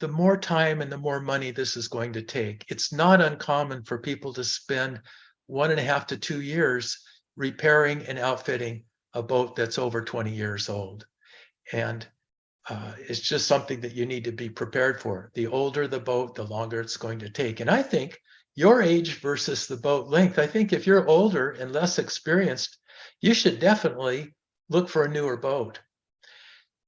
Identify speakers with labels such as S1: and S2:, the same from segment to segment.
S1: the more time and the more money this is going to take. It's not uncommon for people to spend 1.5 to 2 years repairing and outfitting a boat that's over 20 years old. And it's just something that you need to be prepared for. The older the boat, the longer it's going to take. And I think your age versus the boat length, I think if you're older and less experienced, you should definitely look for a newer boat.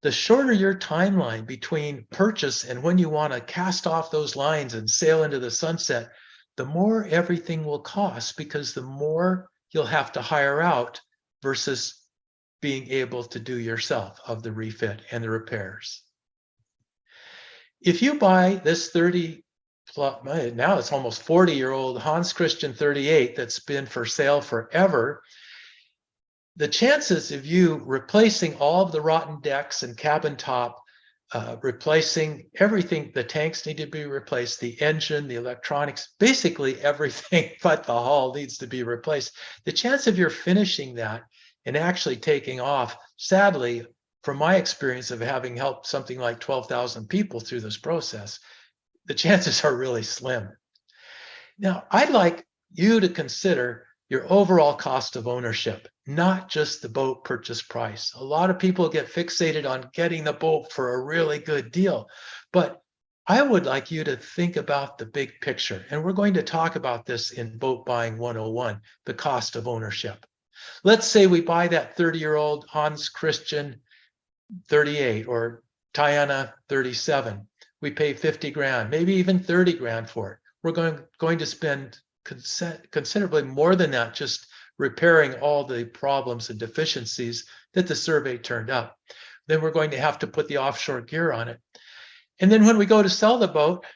S1: The shorter your timeline between purchase and when you want to cast off those lines and sail into the sunset, the more everything will cost, because the more you'll have to hire out versus being able to do yourself of the refit and the repairs. If you buy this 30 plus, now it's almost 40-year-old Hans Christian 38 that's been for sale forever, the chances of you replacing all of the rotten decks and cabin top, replacing everything, the tanks need to be replaced, the engine, the electronics, basically everything but the hull needs to be replaced. The chance of your finishing that and actually taking off, sadly, from my experience of having helped something like 12,000 people through this process, the chances are really slim. Now, I'd like you to consider your overall cost of ownership, not just the boat purchase price. A lot of people get fixated on getting the boat for a really good deal, but I would like you to think about the big picture. And we're going to talk about this in Boat Buying 101, the cost of ownership. Let's say we buy that 30-year-old Hans Christian 38 or Tiana 37. We pay 50 grand, maybe even 30 grand for it. We're going to spend considerably more than that just repairing all the problems and deficiencies that the survey turned up. Then we're going to have to put the offshore gear on it. And then when we go to sell the boat,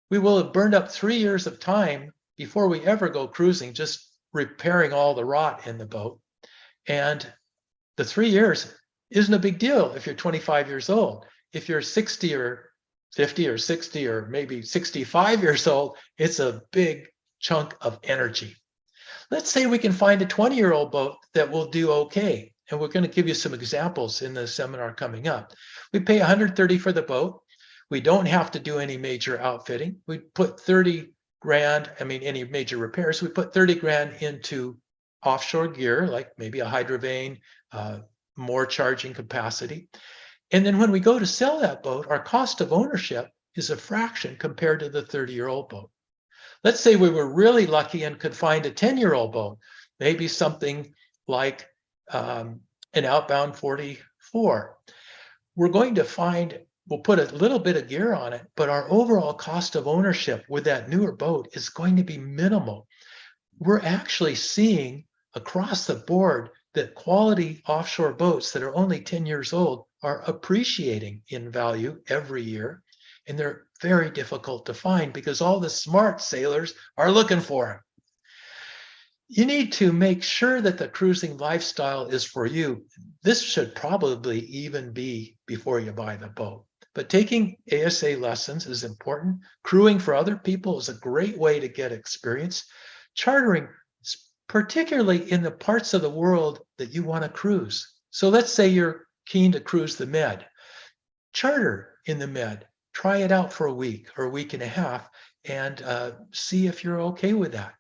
S1: we will have burned up 3 years of time before we ever go cruising, just repairing all the rot in the boat. And the 3 years isn't a big deal if you're 25 years old. If you're 60 or 50 or 60 or maybe 65 years old, it's a big chunk of energy. Let's say we can find a 20-year-old boat that will do okay. And we're going to give you some examples in the seminar coming up. We pay $130 for the boat. We don't have to do any major outfitting. We put 30 grand, any major repairs, we put 30 grand into offshore gear, like maybe a hydrovane, more charging capacity. And then when we go to sell that boat, our cost of ownership is a fraction compared to the 30-year-old boat. Let's say we were really lucky and could find a 10-year-old boat, maybe something like an Outbound 44. We're going to find, we'll put a little bit of gear on it, but our overall cost of ownership with that newer boat is going to be minimal. We're actually seeing across the board that quality offshore boats that are only 10 years old are appreciating in value every year. And they're very difficult to find because all the smart sailors are looking for them. You need to make sure that the cruising lifestyle is for you. This should probably even be before you buy the boat. But taking ASA lessons is important. Crewing for other people is a great way to get experience. Chartering, particularly in the parts of the world that you want to cruise. So let's say you're keen to cruise the Med. Charter in the Med. Try it out for a week or a week and a half and see if you're okay with that.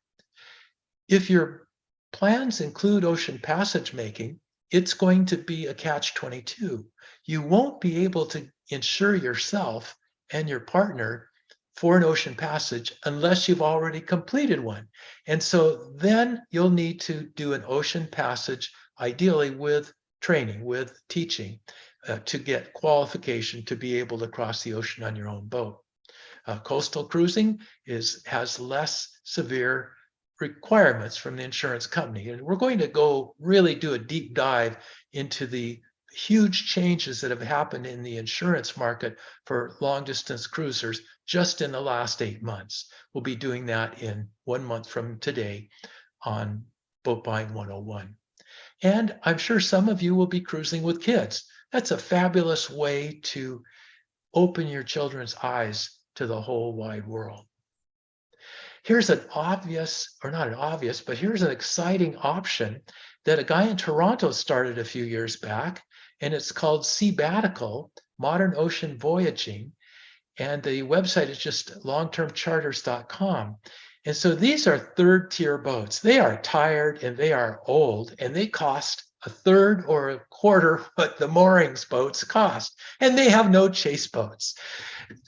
S1: If your plans include ocean passage making, it's going to be a catch-22. You won't be able to insure yourself and your partner for an ocean passage unless you've already completed one. And so then you'll need to do an ocean passage, ideally with training, with teaching, to get qualification to be able to cross the ocean on your own boat. Coastal cruising has less severe requirements from the insurance company. And we're going to really do a deep dive into the huge changes that have happened in the insurance market for long distance cruisers just in the last 8 months. We'll be doing that in 1 month from today on Boat Buying 101. And I'm sure some of you will be cruising with kids. That's a fabulous way to open your children's eyes to the whole wide world. Here's an obvious, or not an obvious, but here's an exciting option that a guy in Toronto started a few years back, and it's called Seabatical, Modern Ocean Voyaging. And the website is just longtermcharters.com. And so these are third tier boats. They are tired and they are old and they cost a third or a quarter what the moorings boats cost. And they have no chase boats.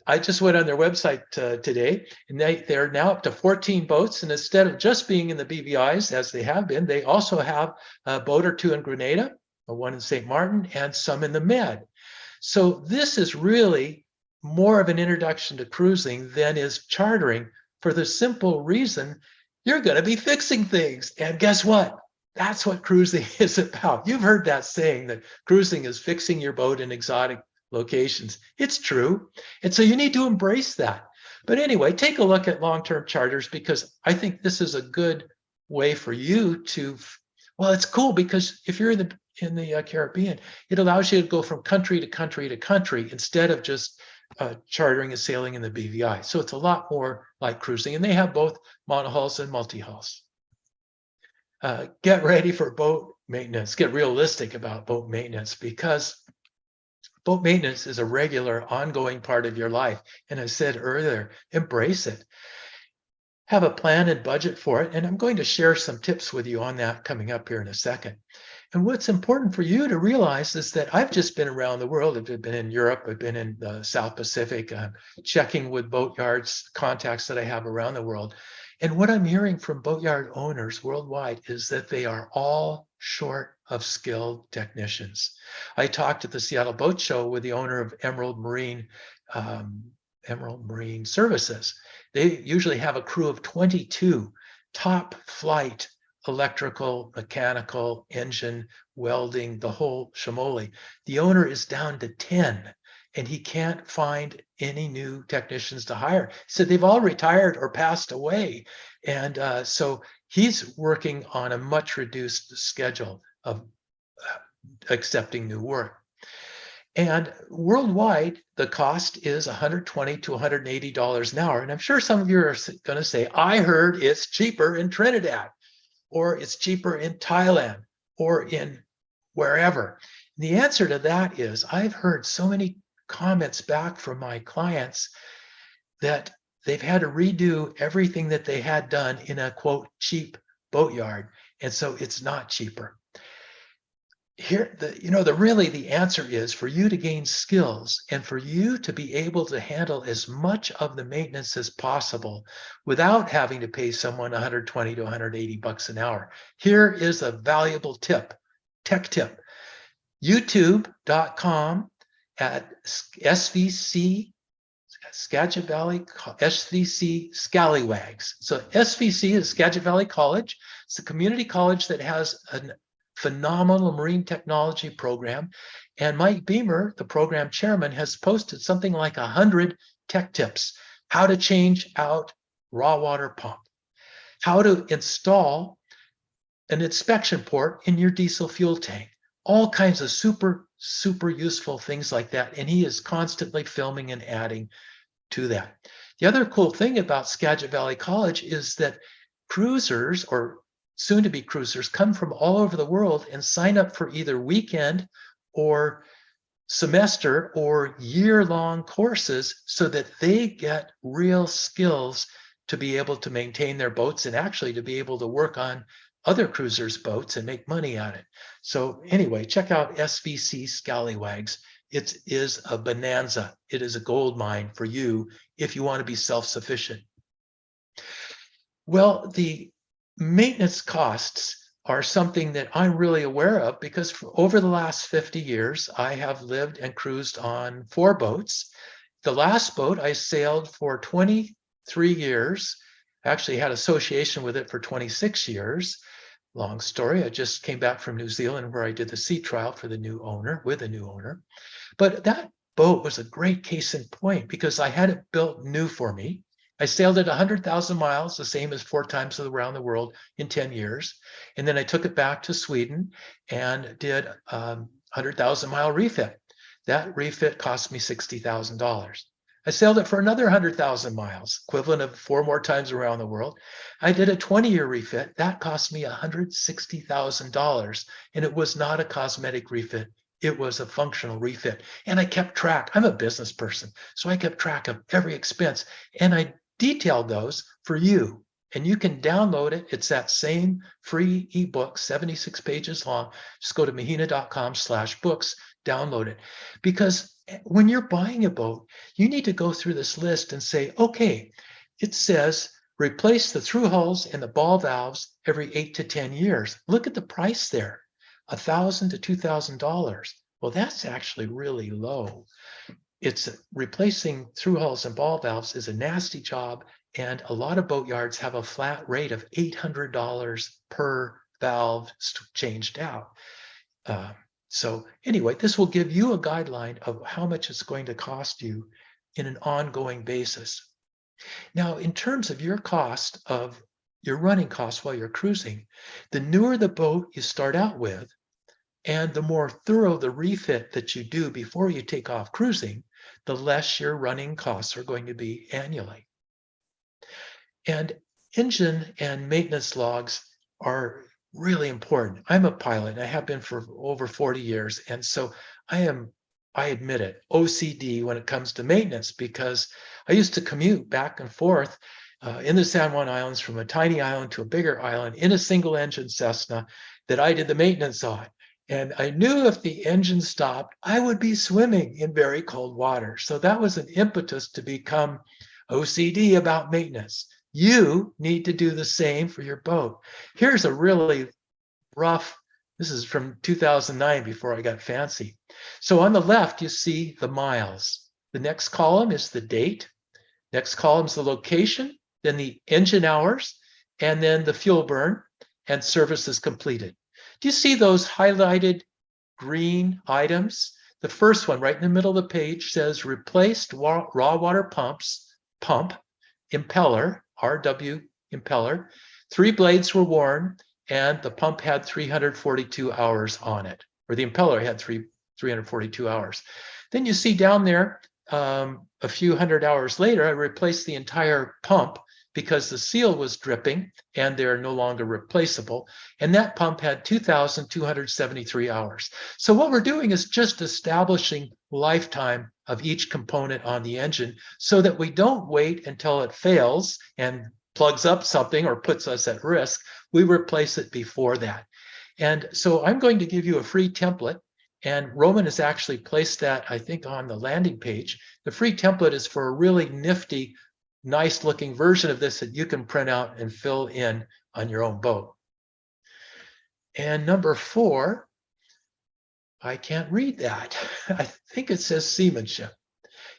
S1: I just went on their website today, and they're now up to 14 boats. And instead of just being in the BVIs as they have been, they also have a boat or two in Grenada, one in St. Martin, and some in the Med. So this is really more of an introduction to cruising than is chartering, for the simple reason you're going to be fixing things. And guess what? That's what cruising is about. You've heard that saying that cruising is fixing your boat in exotic locations. It's true. And so you need to embrace that. But anyway, take a look at long-term charters, because I think this is a good way for you to, well, it's cool because if you're in the Caribbean, it allows you to go from country to country to country instead of just chartering and sailing in the BVI. So it's a lot more like cruising, and they have both monohulls and multi-hulls. Get ready for boat maintenance. Get realistic about boat maintenance, because boat maintenance is a regular, ongoing part of your life. And I said earlier, embrace it. Have a plan and budget for it. And I'm going to share some tips with you on that coming up here in a second. And what's important for you to realize is that I've just been around the world. I've been in Europe. I've been in the South Pacific, checking with boatyards, contacts that I have around the world. And what I'm hearing from boatyard owners worldwide is that they are all short of skilled technicians. I talked at the Seattle Boat Show with the owner of Emerald Marine Services. They usually have a crew of 22 top flight electrical, mechanical, engine, welding, the whole shamoli. The owner is down to 10. And he can't find any new technicians to hire. He said they've all retired or passed away. And so he's working on a much reduced schedule of accepting new work. And worldwide, the cost is $120 to $180 an hour. And I'm sure some of you are going to say, I heard it's cheaper in Trinidad, or it's cheaper in Thailand, or in wherever. And the answer to that is, I've heard so many comments back from my clients that they've had to redo everything that they had done in a quote cheap boatyard, and so it's not cheaper. Here, the answer is for you to gain skills and for you to be able to handle as much of the maintenance as possible without having to pay someone $120 to $180 an hour. Here is a valuable tip, tech tip. YouTube.com at SVC, Skagit Valley, SVC Scallywags. So SVC is Skagit Valley College. It's a community college that has a phenomenal marine technology program. And Mike Beamer, the program chairman, has posted something like 100 tech tips: how to change out raw water pump, how to install an inspection port in your diesel fuel tank, all kinds of super useful things like that. And he is constantly filming and adding to that. The other cool thing about Skagit Valley College is that cruisers, or soon to be cruisers, come from all over the world and sign up for either weekend or semester or year-long courses so that they get real skills to be able to maintain their boats and actually to be able to work on other cruisers' boats and make money at it. So anyway, check out SVC Scallywags. It is a bonanza. It is a gold mine for you if you want to be self-sufficient. Well, the maintenance costs are something that I'm really aware of, because over the last 50 years, I have lived and cruised on 4 boats. The last boat I sailed for 23 years, actually had association with it for 26 years. Long story. I just came back from New Zealand where I did the sea trial for the new owner, with a new owner. But that boat was a great case in point because I had it built new for me. I sailed it 100,000 miles, the same as 4 times around the world in 10 years. And then I took it back to Sweden and did a 100,000 mile refit. That refit cost me $60,000. I sailed it for another 100,000 miles, equivalent of 4 more times around the world. I did a 20-year refit. That cost me $160,000, and it was not a cosmetic refit. It was a functional refit. And I kept track. I'm a business person, so I kept track of every expense. And I detailed those for you. And you can download it. It's that same free ebook, 76 pages long. Just go to mahina.com/books, download it. Because when you're buying a boat, you need to go through this list and say, okay, it says replace the through hulls and the ball valves every 8 to 10 years. Look at the price there, $1,000 to $2,000. Well, that's actually really low. It's replacing through hulls and ball valves is a nasty job, and a lot of boatyards have a flat rate of $800 per valve changed out. So anyway, this will give you a guideline of how much it's going to cost you in an ongoing basis. Now, in terms of your cost of your running costs while you're cruising, the newer the boat you start out with, and the more thorough the refit that you do before you take off cruising, the less your running costs are going to be annually. And engine and maintenance logs are really important. I'm a pilot. I have been for over 40 years. And so I admit it, OCD when it comes to maintenance, because I used to commute back and forth in the San Juan Islands from a tiny island to a bigger island in a single engine Cessna that I did the maintenance on. And I knew if the engine stopped, I would be swimming in very cold water. So that was an impetus to become OCD about maintenance. You need to do the same for your boat. Here's a really rough, this is from 2009 before I got fancy. So on the left, you see the miles. The next column is the date. Next column is the location, then the engine hours, and then the fuel burn and services completed. Do you see those highlighted green items? The first one right in the middle of the page says replaced raw water pump, impeller, RW impeller. 3 blades were worn and the pump had 342 hours on it, or the impeller had 342 hours. Then you see down there, a few hundred hours later, I replaced the entire pump because the seal was dripping and they're no longer replaceable. And that pump had 2,273 hours. So what we're doing is just establishing lifetime of each component on the engine so that we don't wait until it fails and plugs up something or puts us at risk. We replace it before that. And so I'm going to give you a free template. And Roman has actually placed that, I think, on the landing page. The free template is for a really nifty, nice looking version of this that you can print out and fill in on your own boat. And number 4, I can't read that. I think it says seamanship.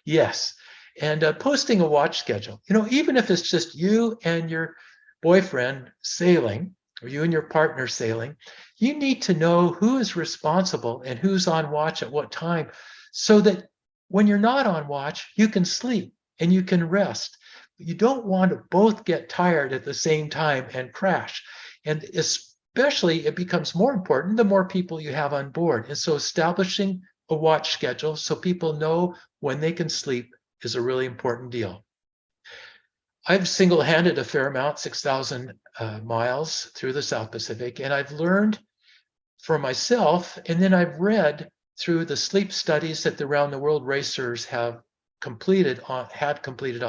S1: Yes. And posting a watch schedule. You know, even if it's just you and your boyfriend sailing, or you and your partner sailing, you need to know who is responsible and who's on watch at what time, so that when you're not on watch, you can sleep and you can rest. You don't want to both get tired at the same time and crash. And especially it becomes more important the more people you have on board. And so establishing a watch schedule so people know when they can sleep is a really important deal. I've single-handed a fair amount, 6,000 miles through the South Pacific, and I've learned for myself, and then I've read through the sleep studies that the Round the World racers had completed on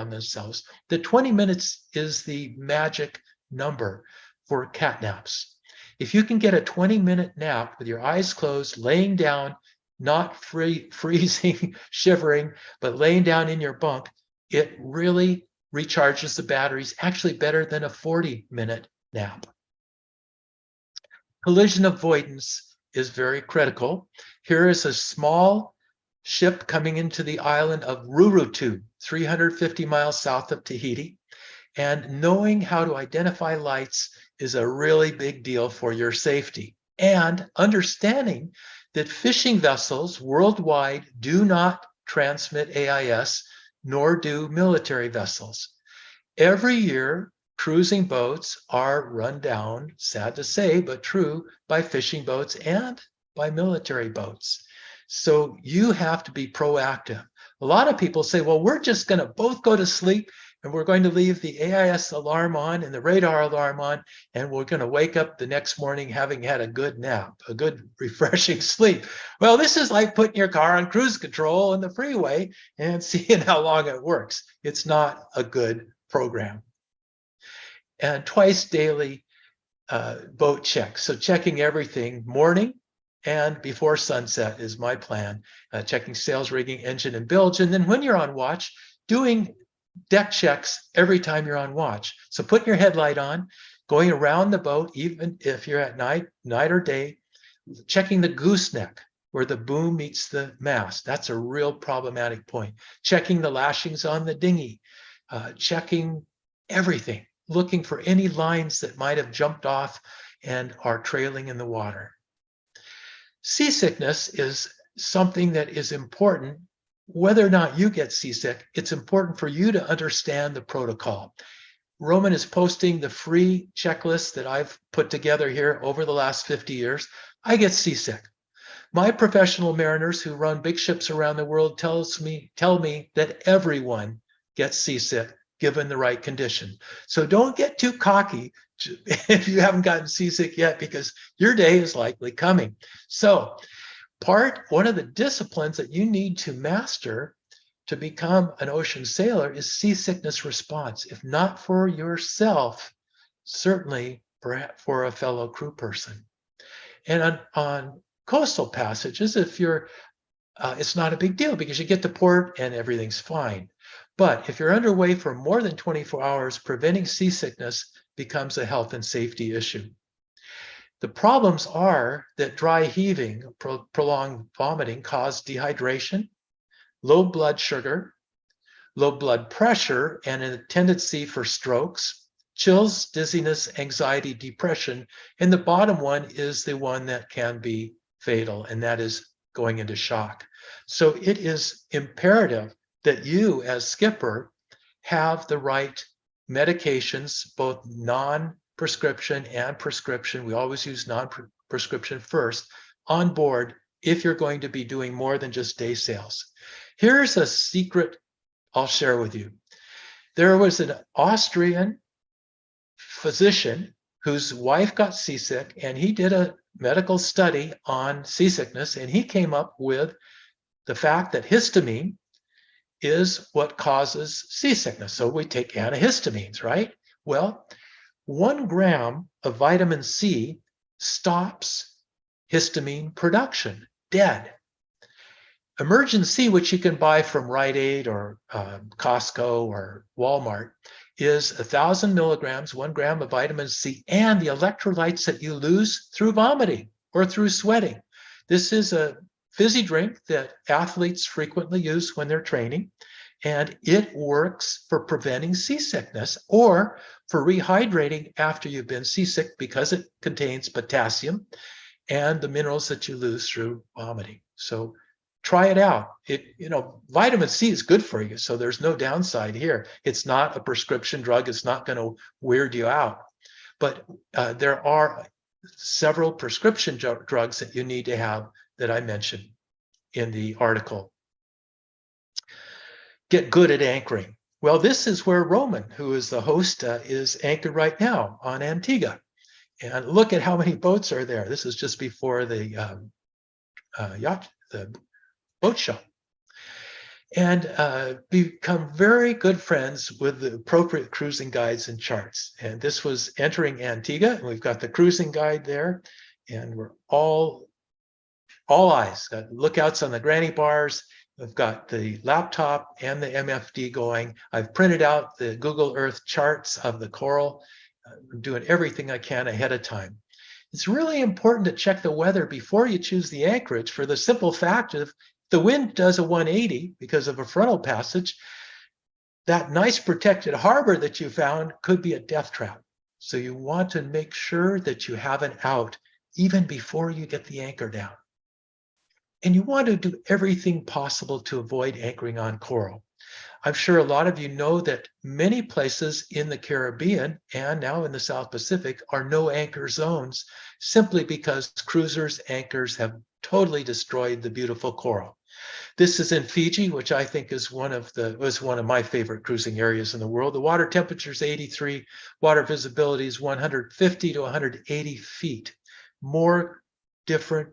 S1: themselves, that 20 minutes is the magic number for cat naps. If you can get a 20-minute nap with your eyes closed, laying down, not freezing, shivering, but laying down in your bunk, it really recharges the batteries, actually better than a 40-minute nap. Collision avoidance is very critical. Here is a small ship coming into the island of Rurutu, 350 miles south of Tahiti. And knowing how to identify lights is a really big deal for your safety. And understanding that fishing vessels worldwide do not transmit AIS, nor do military vessels. Every year, cruising boats are run down, sad to say, but true, by fishing boats and by military boats. So you have to be proactive. A lot of people say, well, we're just going to both go to sleep And we're going to leave the AIS alarm on and the radar alarm on, and we're going to wake up the next morning having had a good nap, a good refreshing sleep. Well, this is like putting your car on cruise control on the freeway and seeing how long it works. It's not a good program. And twice daily boat checks. So checking everything morning and before sunset is my plan. Checking sails, rigging, engine, and bilge. And then when you're on watch, doing deck checks every time you're on watch. So putting your headlight on, going around the boat, even if you're at night or day, checking the gooseneck where the boom meets the mast. That's a real problematic point. Checking the lashings on the dinghy, checking everything, looking for any lines that might have jumped off and are trailing in the water. Seasickness is something that is important. Whether or not you get seasick, it's important for you to understand the protocol. Roman is posting the free checklist that I've put together here over the last 50 years. I get seasick. My professional mariners who run big ships around the world tell me that everyone gets seasick given the right condition. So don't get too cocky if you haven't gotten seasick yet, because your day is likely coming. So one of the disciplines that you need to master to become an ocean sailor is seasickness response. If not for yourself, certainly for a fellow crew person. And on coastal passages, if you're, it's not a big deal because you get to port and everything's fine. But if you're underway for more than 24 hours, preventing seasickness becomes a health and safety issue. The problems are that dry heaving, prolonged vomiting cause dehydration, low blood sugar, low blood pressure, and a tendency for strokes, chills, dizziness, anxiety, depression. And the bottom one is the one that can be fatal, and that is going into shock. So it is imperative that you as skipper have the right medications, both non-prescription and prescription. We always use non-prescription first on board if you're going to be doing more than just day sails. Here's a secret I'll share with you. There was an Austrian physician whose wife got seasick, and he did a medical study on seasickness, and he came up with the fact that histamine is what causes seasickness. So we take antihistamines, right? Well, 1 gram of vitamin C stops histamine production, dead. Emergen-C, which you can buy from Rite Aid or Costco or Walmart, is 1,000 milligrams, 1 gram of vitamin C, and the electrolytes that you lose through vomiting or through sweating. This is a fizzy drink that athletes frequently use when they're training, and it works for preventing seasickness or for rehydrating after you've been seasick because it contains potassium and the minerals that you lose through vomiting. So try it out. Vitamin C is good for you, so there's no downside here. It's not a prescription drug. It's not going to weird you out. But there are several prescription drugs that you need to have that I mentioned in the article. Get good at anchoring. Well, this is where Roman, who is the host, is anchored right now on Antigua. And look at how many boats are there. This is just before the boat show. And become very good friends with the appropriate cruising guides and charts. And this was entering Antigua, and we've got the cruising guide there, and we're all eyes, got lookouts on the granny bars. We've got the laptop and the MFD going. I've printed out the Google Earth charts of the coral. I'm doing everything I can ahead of time. It's really important to check the weather before you choose the anchorage, for the simple fact of the wind does a 180 because of a frontal passage, that nice protected harbor that you found could be a death trap. So you want to make sure that you have an out even before you get the anchor down. And you want to do everything possible to avoid anchoring on coral. I'm sure a lot of you know that many places in the Caribbean and now in the South Pacific are no anchor zones, simply because cruisers' anchors have totally destroyed the beautiful coral. This is in Fiji, which I think is was one of my favorite cruising areas in the world. The water temperature is 83, water visibility is 150 to 180 feet. More different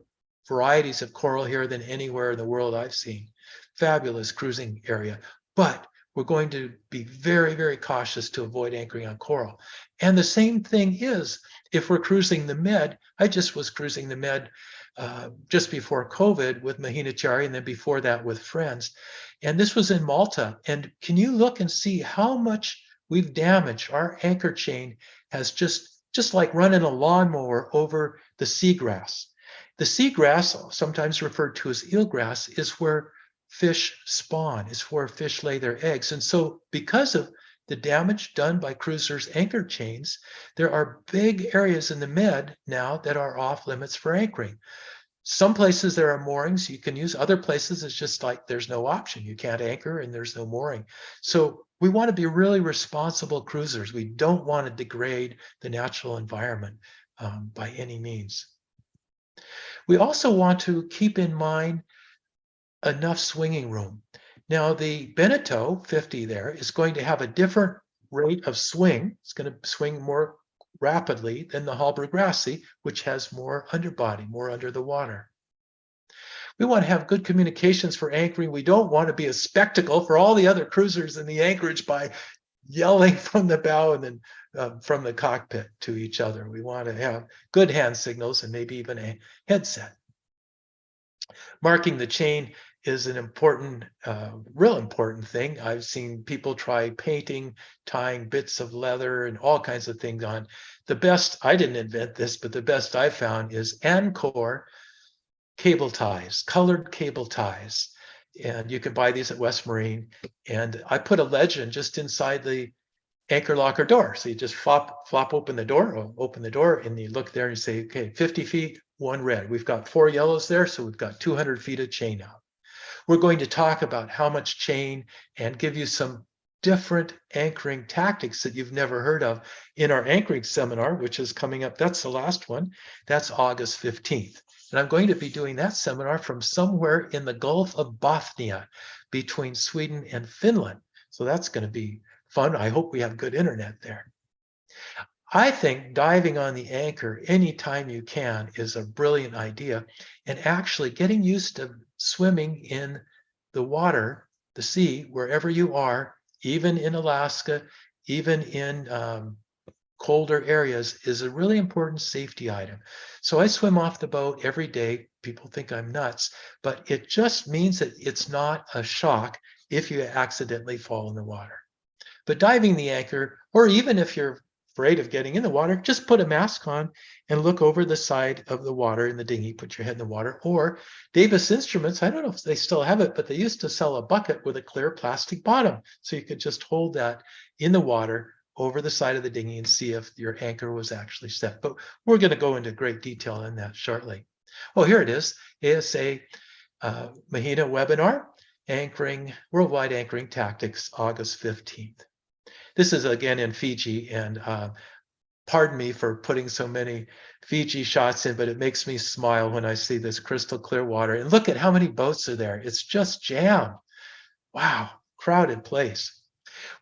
S1: varieties of coral here than anywhere in the world I've seen. Fabulous cruising area, but we're going to be very, very cautious to avoid anchoring on coral. And the same thing is if we're cruising the Med. I just was cruising the Med just before COVID with Mahinachari, and then before that with friends. And this was in Malta. And can you look and see how much we've damaged? Our anchor chain has just like running a lawnmower over the seagrass. The seagrass, sometimes referred to as eelgrass, is where fish spawn, is where fish lay their eggs. And so because of the damage done by cruisers' anchor chains, there are big areas in the Med now that are off limits for anchoring. Some places there are moorings you can use. Other places it's just like there's no option. You can't anchor and there's no mooring. So we want to be really responsible cruisers. We don't want to degrade the natural environment by any means. We also want to keep in mind enough swinging room. Now the Beneteau 50 there is going to have a different rate of swing. It's going to swing more rapidly than the Hallberg Grassy, which has more underbody, more under the water. We want to have good communications for anchoring. We don't want to be a spectacle for all the other cruisers in the anchorage by yelling from the bow and then from the cockpit to each other. We want to have good hand signals and maybe even a headset. Marking the chain is an important, real important thing. I've seen people try painting, tying bits of leather and all kinds of things on. The best, I didn't invent this, but the best I found is Encore cable ties, colored cable ties. And you can buy these at West Marine. And I put a legend just inside the anchor locker door. So you just flop open the door, and you look there and you say, okay, 50 feet, one red. We've got 4 yellows there, so we've got 200 feet of chain out. We're going to talk about how much chain and give you some different anchoring tactics that you've never heard of in our anchoring seminar, which is coming up. That's the last one. That's August 15th. And I'm going to be doing that seminar from somewhere in the Gulf of Bothnia between Sweden and Finland. So that's going to be fun. I hope we have good internet there. I think diving on the anchor anytime you can is a brilliant idea. And actually getting used to swimming in the water, the sea, wherever you are, even in Alaska, even in colder areas, is a really important safety item. So I swim off the boat every day. People think I'm nuts, but it just means that it's not a shock if you accidentally fall in the water. But diving the anchor, or even if you're afraid of getting in the water, just put a mask on and look over the side of the water in the dinghy, put your head in the water. Or Davis Instruments, I don't know if they still have it, but they used to sell a bucket with a clear plastic bottom. So you could just hold that in the water over the side of the dinghy and see if your anchor was actually set. But we're going to go into great detail on that shortly. Oh, here it is, ASA Mahina webinar, Anchoring, Worldwide Anchoring Tactics, August 15th. This is again in Fiji, and pardon me for putting so many Fiji shots in, but it makes me smile when I see this crystal clear water. And look at how many boats are there. It's just jammed. Wow, crowded place.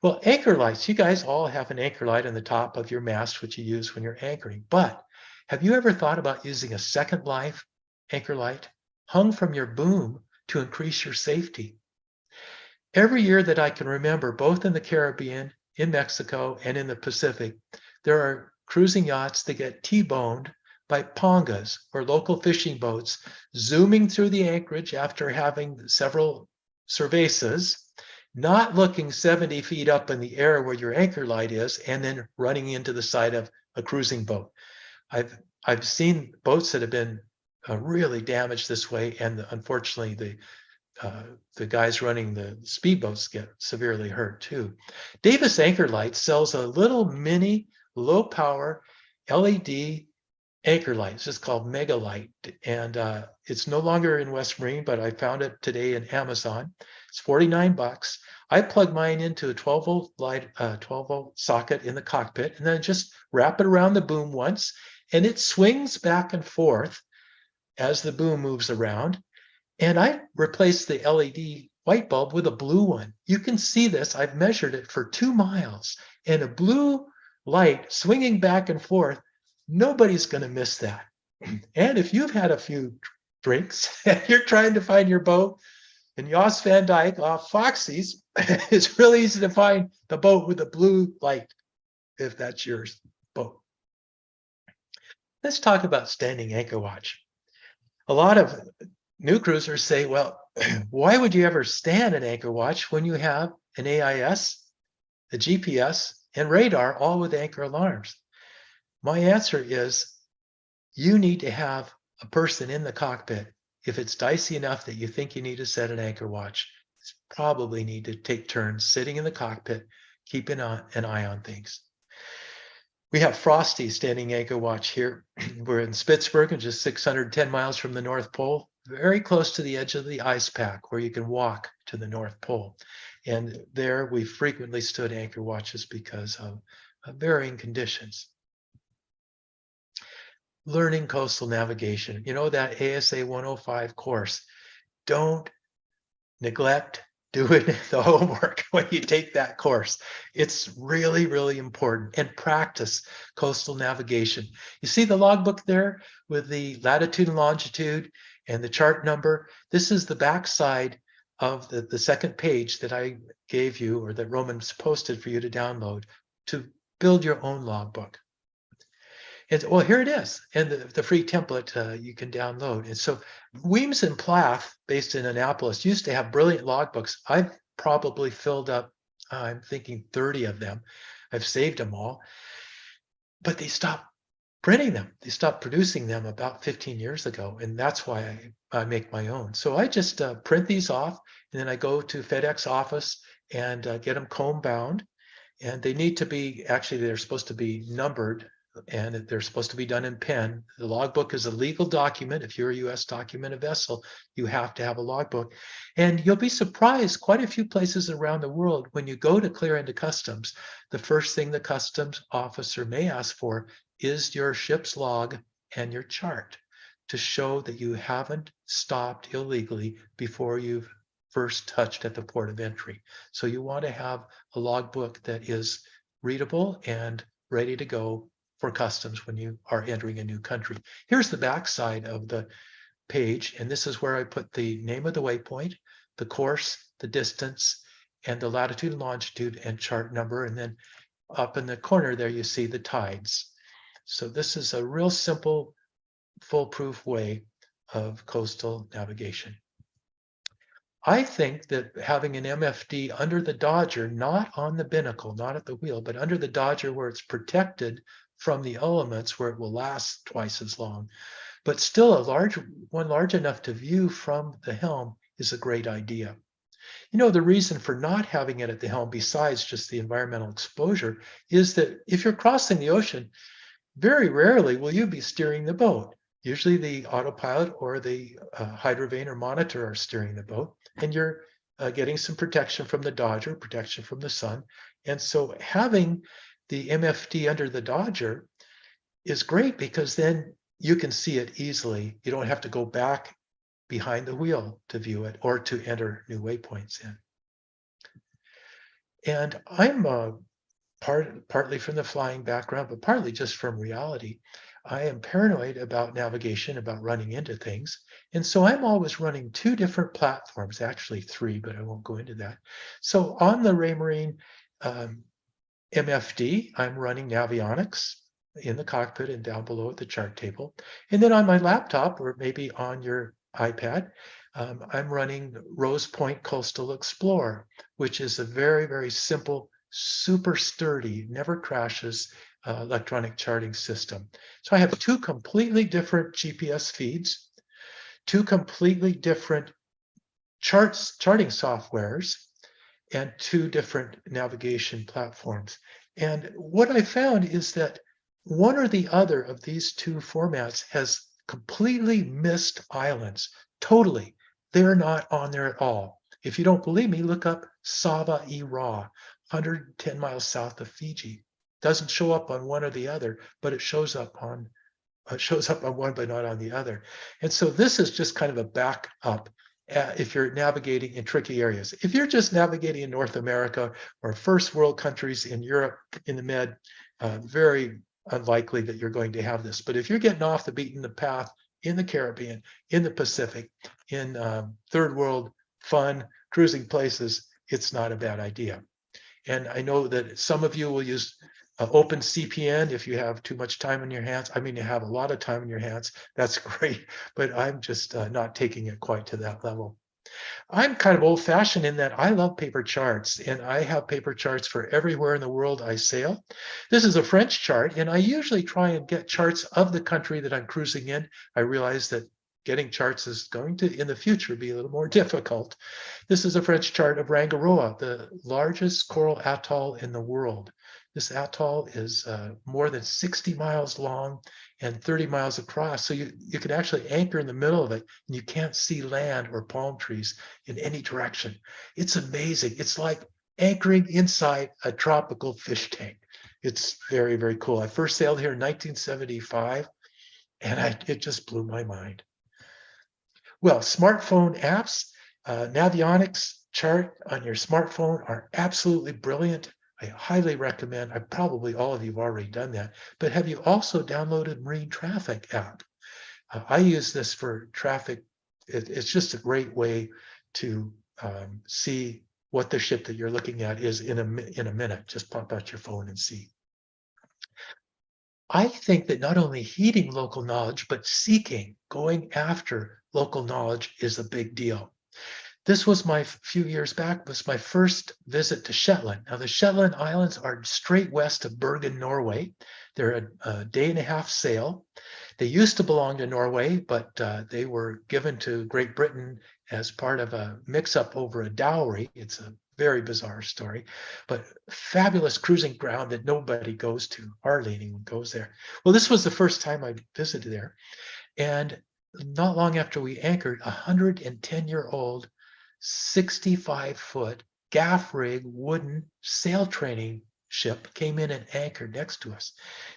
S1: Well, anchor lights, you guys all have an anchor light on the top of your mast, which you use when you're anchoring. But have you ever thought about using a second life anchor light hung from your boom to increase your safety? Every year that I can remember, both in the Caribbean, in Mexico, and in the Pacific, there are cruising yachts that get T-boned by pongas, or local fishing boats, zooming through the anchorage after having several cervezas, not looking 70 feet up in the air where your anchor light is, and then running into the side of a cruising boat. I've seen boats that have been really damaged this way, and unfortunately the guys running the speedboats get severely hurt too. Davis Anchor Light sells a little mini low power LED anchor light. It's just called Mega Light, and it's no longer in West Marine, but I found it today in Amazon. It's $49. I plug mine into a 12-volt light, 12-volt socket in the cockpit, and then just wrap it around the boom once, and it swings back and forth as the boom moves around. And I replaced the LED white bulb with a blue one. You can see this. I've measured it for 2 miles, and a blue light swinging back and forth. Nobody's going to miss that. And if you've had a few drinks and you're trying to find your boat in Jos Van Dyke off Foxy's, it's really easy to find the boat with the blue light if that's your boat. Let's talk about standing anchor watch. A lot of new cruisers say, well, why would you ever stand an anchor watch when you have an AIS, a GPS, and radar, all with anchor alarms? My answer is you need to have a person in the cockpit. If it's dicey enough that you think you need to set an anchor watch, you probably need to take turns sitting in the cockpit, keeping an eye on things. We have Frosty standing anchor watch here. We're in Spitsbergen, just 610 miles from the North Pole, very close to the edge of the ice pack where you can walk to the North Pole. And there we frequently stood anchor watches because of varying conditions. Learning coastal navigation. You know, that ASA 105 course. Don't neglect doing the homework when you take that course. It's really, really important. And practice coastal navigation. You see the logbook there with the latitude and longitude and the chart number? This is the backside of the second page that I gave you, or that Roman's posted for you to download to build your own logbook. And well, here it is, and the free template you can download. And so Weems and Plath, based in Annapolis, used to have brilliant logbooks. I've probably filled up, I'm thinking 30 of them. I've saved them all, but they stopped printing them. They stopped producing them about 15 years ago, and that's why I make my own. So I just print these off, and then I go to FedEx office and get them comb bound. And they need to be, actually, they're supposed to be numbered, and they're supposed to be done in pen. The logbook is a legal document. If you're a U.S. documented vessel, you have to have a logbook. And you'll be surprised, quite a few places around the world, when you go to clear into customs, the first thing the customs officer may ask for is your ship's log and your chart to show that you haven't stopped illegally before you've first touched at the port of entry. So you want to have a logbook that is readable and ready to go for customs when you are entering a new country. Here's the backside of the page, and this is where I put the name of the waypoint, the course, the distance, and the latitude and longitude and chart number. And then up in the corner there, you see the tides. So this is a real simple, foolproof way of coastal navigation. I think that having an MFD under the Dodger, not on the binnacle, not at the wheel, but under the Dodger where it's protected from the elements, where it will last twice as long, but still one large enough to view from the helm, is a great idea. You know, the reason for not having it at the helm, besides just the environmental exposure, is that if you're crossing the ocean, very rarely will you be steering the boat. Usually the autopilot or the hydrovane or monitor are steering the boat, and you're getting some protection from the Dodger, protection from the sun. And so having the MFD under the Dodger is great, because then you can see it easily. You don't have to go back behind the wheel to view it or to enter new waypoints in. And I'm partly from the flying background, but partly just from reality. I am paranoid about navigation, about running into things. And so I'm always running 2 different platforms, actually 3, but I won't go into that. So on the Raymarine MFD, I'm running Navionics in the cockpit and down below at the chart table. And then on my laptop, or maybe on your iPad, I'm running Rose Point Coastal Explorer, which is a very, very simple, super sturdy, never crashes electronic charting system. So I have 2 completely different GPS feeds, 2 completely different charting softwares, and 2 different navigation platforms. And what I found is that one or the other of these 2 formats has completely missed islands. Totally. They're not on there at all. If you don't believe me, look up Sava Ra, 110 miles south of Fiji. Doesn't show up on one or the other, but it shows up on one but not on the other. And so this is just kind of a backup if you're navigating in tricky areas. If you're just navigating in North America or first world countries in Europe, in the Med, very unlikely that you're going to have this. But if you're getting off the beaten path in the Caribbean, in the Pacific, in third world fun cruising places, it's not a bad idea. And I know that some of you will use open CPN if you have too much time in your hands. I mean, you have a lot of time in your hands. That's great, but I'm just not taking it quite to that level. I'm kind of old fashioned in that I love paper charts, and I have paper charts for everywhere in the world I sail. This is a French chart, and I usually try and get charts of the country that I'm cruising in. I realize that getting charts is going to, in the future, be a little more difficult. This is a French chart of Rangiroa, the largest coral atoll in the world. This atoll is more than 60 miles long and 30 miles across. So you can actually anchor in the middle of it and you can't see land or palm trees in any direction. It's amazing. It's like anchoring inside a tropical fish tank. It's very, very cool. I first sailed here in 1975 and it just blew my mind. Well, smartphone apps, Navionics chart on your smartphone are absolutely brilliant. I highly recommend. Probably all of you have already done that, but have you also downloaded Marine Traffic app? I use this for traffic. It's just a great way to see what the ship that you're looking at is in a minute. Just pop out your phone and see. I think that not only heeding local knowledge, but seeking, going after local knowledge is a big deal. This was few years back, was my first visit to Shetland. Now, the Shetland Islands are straight west of Bergen, Norway. They're a day and a half sail. They used to belong to Norway, but they were given to Great Britain as part of a mix-up over a dowry. It's a very bizarre story, but fabulous cruising ground that nobody goes to. Hardly anyone goes there. Well, this was the first time I visited there. And not long after we anchored, 110-year-old 65-foot gaff rig wooden sail training ship came in and anchored next to us.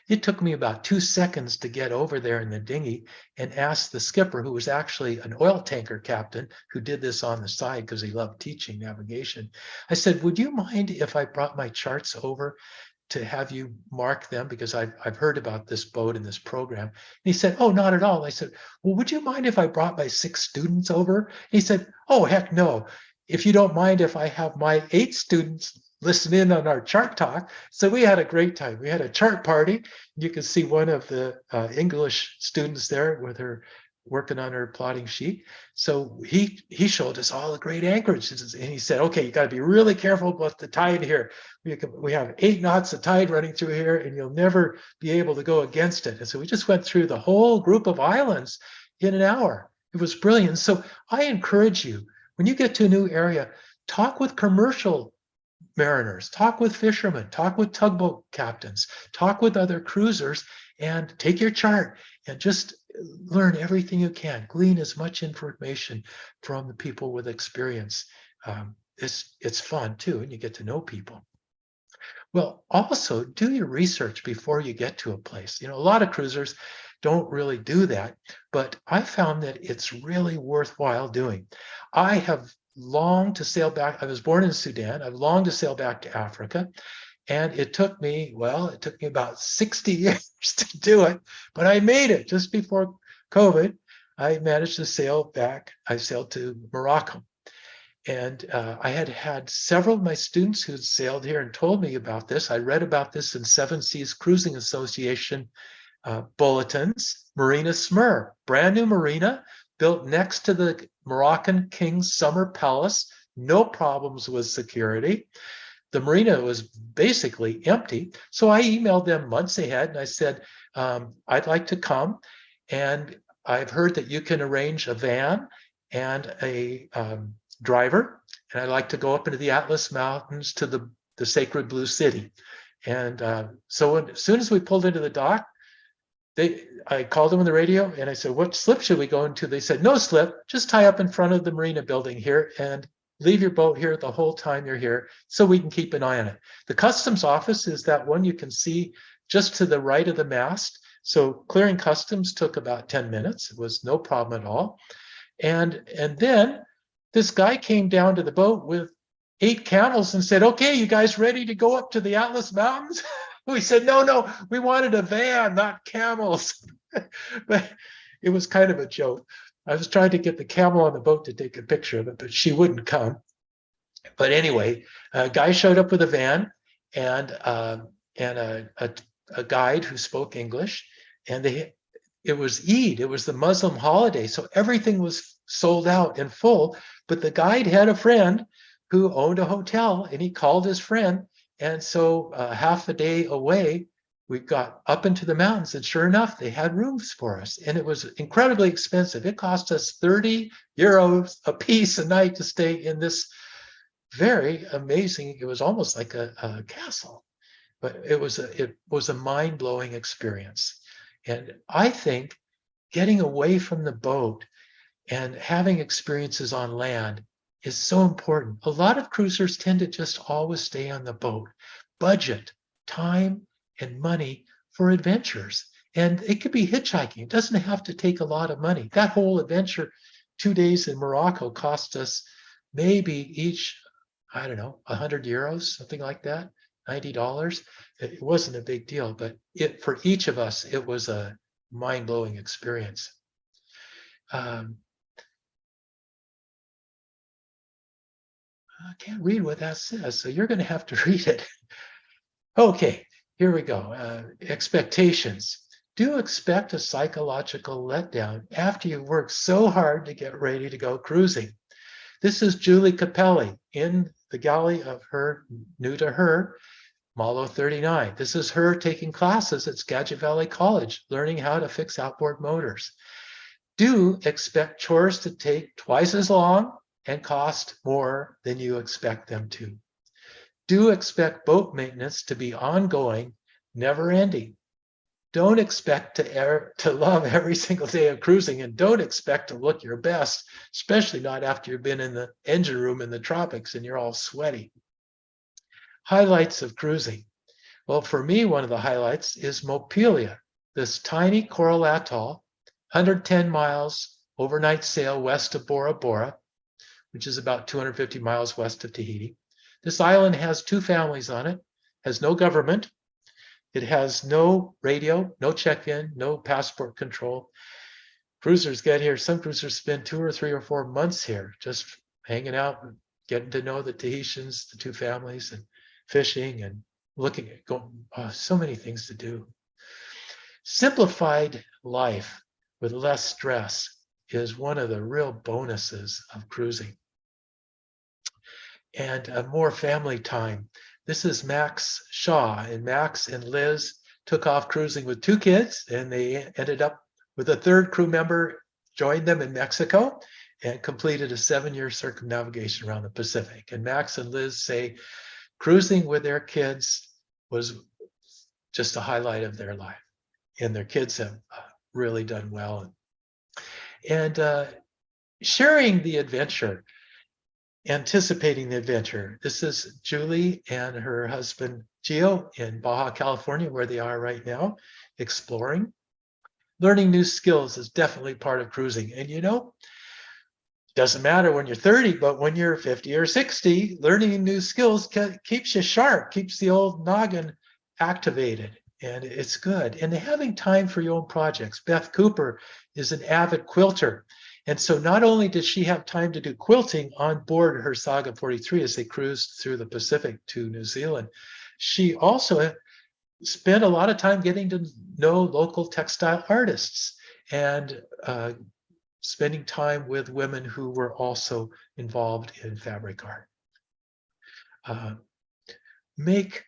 S1: It took me about 2 seconds to get over there in the dinghy and ask the skipper, who was actually an oil tanker captain who did this on the side because he loved teaching navigation. I said, would you mind if I brought my charts over to have you mark them, because I've heard about this boat and this program? And he said, oh, not at all. I said, well, would you mind if I brought my 6 students over? And he said, oh, heck no. If you don't mind if I have my 8 students listen in on our chart talk. So we had a great time. We had a chart party. You can see one of the English students there with her working on her plotting sheet. So he showed us all the great anchorages, and he said, okay, you got to be really careful about the tide here. We have 8 knots of tide running through here, and you'll never be able to go against it. And so we just went through the whole group of islands in an hour. It was brilliant. So I encourage you, when you get to a new area, talk with commercial mariners, talk with fishermen, talk with tugboat captains, talk with other cruisers, and take your chart and just learn everything you can. Glean as much information from the people with experience. It's fun too, and you get to know people. Well, also do your research before you get to a place. A lot of cruisers don't really do that, but I found that it's really worthwhile doing. I have longed to sail back. I was born in Sudan. I've longed to sail back to Africa. And it took me about 60 years to do it, but I made it just before COVID. I managed to sail back. I sailed to Morocco. And I had several of my students who had sailed here and told me about this. I read about this in Seven Seas Cruising Association bulletins. Marina Smyr, brand new marina, built next to the Moroccan King's Summer Palace. No problems with security. The marina was basically empty. So I emailed them months ahead and I said, I'd like to come. And I've heard that you can arrange a van and a driver. And I'd like to go up into the Atlas Mountains to the Sacred Blue City. And so as soon as we pulled into the dock, I called them on the radio and I said, what slip should we go into? They said, no slip, just tie up in front of the marina building here and leave your boat here the whole time you're here so we can keep an eye on it. The customs office is that one you can see just to the right of the mast. So clearing customs took about 10 minutes. It was no problem at all. And then this guy came down to the boat with 8 camels and said, okay, you guys ready to go up to the Atlas Mountains? We said, no, we wanted a van, not camels. But it was kind of a joke. I was trying to get the camel on the boat to take a picture of it, but she wouldn't come. But anyway, a guy showed up with a van and a guide who spoke English, and it was Eid, it was the Muslim holiday, so everything was sold out and full. But the guide had a friend who owned a hotel, and he called his friend, and so half a day away, we got up into the mountains, and sure enough, they had rooms for us, and it was incredibly expensive. It cost us 30 euros a piece a night to stay in this very amazing. It was almost like a castle, but it was a mind-blowing experience. And I think getting away from the boat and having experiences on land is so important. A lot of cruisers tend to just always stay on the boat. Budget time and money for adventures. And it could be hitchhiking. It doesn't have to take a lot of money. That whole adventure, 2 days in Morocco, cost us maybe each, I don't know, 100 euros, something like that, $90. It wasn't a big deal, but for each of us, it was a mind-blowing experience. I can't read what that says, so you're going to have to read it. Okay, here we go. Expectations. Do expect a psychological letdown after you've worked so hard to get ready to go cruising. This is Julie Capelli in the galley of her, new to her, Malo 39. This is her taking classes at Skagit Valley College, learning how to fix outboard motors. Do expect chores to take twice as long and cost more than you expect them to. Do expect boat maintenance to be ongoing, never ending. Don't expect to love every single day of cruising, and don't expect to look your best, especially not after you've been in the engine room in the tropics and you're all sweaty. Highlights of cruising. Well, for me, one of the highlights is Mopilia, this tiny coral atoll, 110 miles overnight sail west of Bora Bora, which is about 250 miles west of Tahiti. This island has 2 families on it, has no government. It has no radio, no check-in, no passport control. Cruisers get here. Some cruisers spend 2 or 3 or 4 months here, just hanging out, and getting to know the Tahitians, the 2 families, and fishing and looking at so many things to do. Simplified life with less stress is one of the real bonuses of cruising. And more family time. This is Max Shaw, and Max and Liz took off cruising with 2 kids, and they ended up with a 3rd crew member, joined them in Mexico, and completed a 7-year circumnavigation around the Pacific. And Max and Liz say cruising with their kids was just a highlight of their life, and their kids have really done well. And sharing the adventure, anticipating the adventure. This is Julie and her husband, Gio, in Baja California, where they are right now, exploring. Learning new skills is definitely part of cruising. And you know, doesn't matter when you're 30, but when you're 50 or 60, learning new skills keeps you sharp, keeps the old noggin activated, and it's good. And having time for your own projects. Beth Cooper is an avid quilter. And so not only did she have time to do quilting on board her Saga 43 as they cruised through the Pacific to New Zealand, she also spent a lot of time getting to know local textile artists and spending time with women who were also involved in fabric art. Make